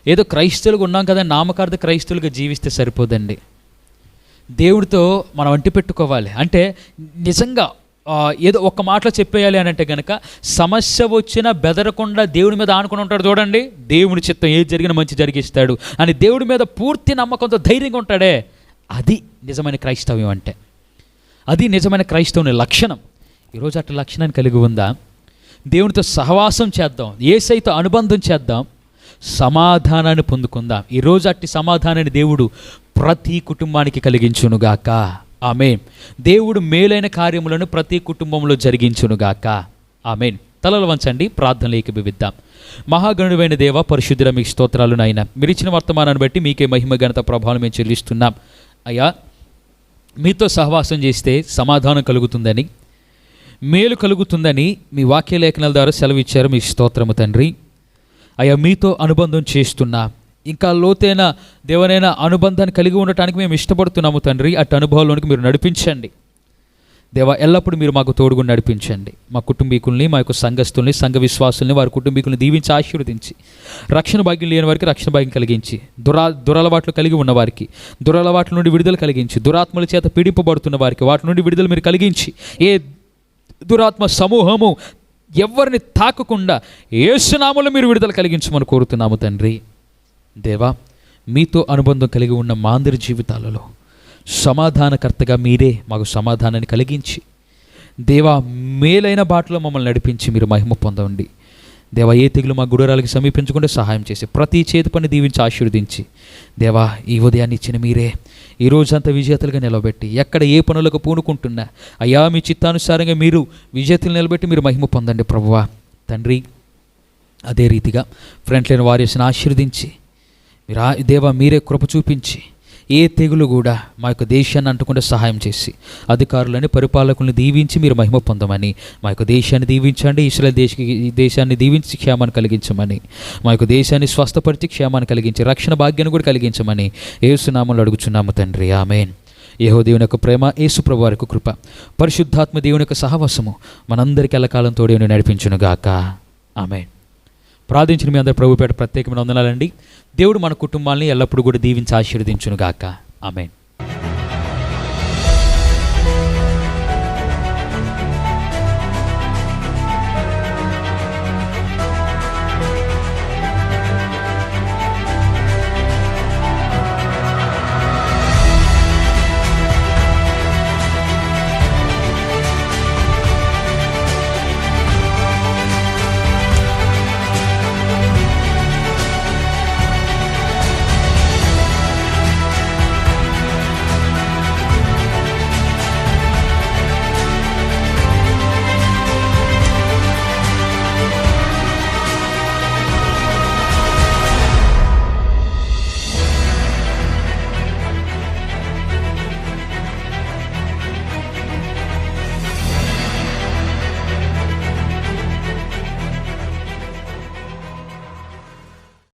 ఏదో క్రైస్తవులుగా ఉన్నాం కదా, నామకార్థ క్రైస్తవులుగా జీవిస్తే సరిపోదండి. దేవుడితో మనం అంటి పెట్టుకోవాలి. అంటే నిజంగా ఏదో ఒక్క మాటలో చెప్పేయాలి అని అంటే కనుక, సమస్య వచ్చినా బెదరకుండా దేవుడి మీద ఆనుకుని ఉంటాడు చూడండి. దేవుడి చిత్తం ఏది జరిగినా మంచి జరిగిస్తాడు అని దేవుడి మీద పూర్తి నమ్మకంతో ధైర్యంగా ఉంటాడే, అది నిజమైన క్రైస్తవ్యం అంటే. అది నిజమైన క్రైస్తవుని లక్షణం. ఈరోజు అట్లా లక్షణాన్ని కలిగి ఉందా? దేవునితో సహవాసం చేద్దాం, యేసయ్యతో అనుబంధం చేద్దాం, సమాధానాన్ని పొందుకుందాం. ఈరోజు అట్టి సమాధానాన్ని దేవుడు ప్రతి కుటుంబానికి కలిగించునుగాక. ఆమేన్. దేవుడు మేలైన కార్యములను ప్రతి కుటుంబంలో జరిగించునుగాక. ఆమేన్. తలలు వంచండి, ప్రార్థనలు ఏకీభవిద్దాం. మహాగణుడైన దేవ, పరిశుద్ధుల మీకు స్తోత్రాలు నాయన. మీరు ఇచ్చిన వర్తమానాన్ని బట్టి మీకే మహిమ ఘనత ప్రభావం మేము చెల్లిస్తున్నాం. అయ్యా, మీతో సహవాసం చేస్తే సమాధానం కలుగుతుందని, మేలు కలుగుతుందని మీ వాక్య లేఖనాల ద్వారా సెలవిచ్చారు. మీ స్తోత్రము తండ్రి. అయ్యా, మీతో అనుబంధం చేస్తున్నా ఇంకా లోతైన దేవనైన అనుబంధాన్ని కలిగి ఉండటానికి మేము ఇష్టపడుతున్నాము తండ్రి. అటు అనుభవాల్లోనికి మీరు నడిపించండి దేవా. ఎల్లప్పుడూ మీరు మాకు తోడుగా నడిపించండి. మా కుటుంబీకుల్ని, మా యొక్క సంఘస్థుల్ని, సంఘ విశ్వాసుల్ని, వారి కుటుంబీకుల్ని దీవించి ఆశీర్వదించి, రక్షణ భాగ్యం లేని వారికి రక్షణ భాగ్యం కలిగించి, దురలవాట్లు కలిగి ఉన్న వారికి దురలవాట్ల నుండి విడుదల కలిగించి, దురాత్మల చేత పీడింపబడుతున్న వారికి వాటి నుండి విడుదల మీరు కలిగించి, ఏ దురాత్మ సమూహము ఎవరిని తాకకుండా యేసు నామములో మీరు విడుదల కలిగించమని కోరుతున్నాము తండ్రి. దేవా, మీతో అనుబంధం కలిగి ఉన్న మా అందరి జీవితాలలో సమాధానకర్తగా మీరే మాకు సమాధానాన్ని కలిగించి, దేవా మేలైన బాటలో మమ్మల్ని నడిపించి మీరు మహిమ పొందండి. దేవా, ఏ తెగులు మా గుడారాలకి సమీపించకుండా సహాయం చేసి ప్రతి చేతి పని దీవించి ఆశీర్వదించి, దేవా ఈ ఉదయాన్ని ఇచ్చిన మీరే ఈ రోజంతా విజేతలుగా నిలబెట్టి, ఎక్కడ ఏ పనులకు పూనుకుంటున్నా అయ్యా మీ చిత్తానుసారంగా మీరు విజేతలు నిలబెట్టి మీరు మహిమ పొందండి ప్రభువా తండ్రి. అదే రీతిగా ఫ్రంట్ లైన్ వారియర్స్ని ఆశీర్వదించి మీరు దేవా మీరే కృప చూపించి, ఏ తెగులు కూడా మా యొక్క దేశాన్ని అంటకుండా సహాయం చేసి, అధికారులని పరిపాలకులను దీవించి మీరు మహిమ పొందమని, మా యొక్క దేశాన్ని దీవించండి. ఇశ్రాయేల్ దేశాన్ని దీవించి క్షేమాన్ని కలిగించమని, మా యొక్క దేశాన్ని స్వస్థపరిచి క్షేమాన్ని కలిగించి రక్షణ భాగ్యాన్ని కూడా కలిగించమని యేసు నామములో అడుగుచున్నాము తండ్రి. ఆమేన్. యెహోవా దేవుని యొక్క ప్రేమ, యేసు ప్రభువు వారి యొక్క కృప, పరిశుద్ధాత్మ దేవుని యొక్క సహవాసము మనందరికీ ఎల్లకాలం తోడే నడిపించునుగాక. ఆమేన్. ప్రార్థించిన మీ అందరి ప్రభుపేట ప్రత్యేకమైన వందనాలండి. దేవుడు మన కుటుంబాలని ఎల్లప్పుడూ కూడా దీవించి ఆశీర్వదించునుగాక. ఆమేన్.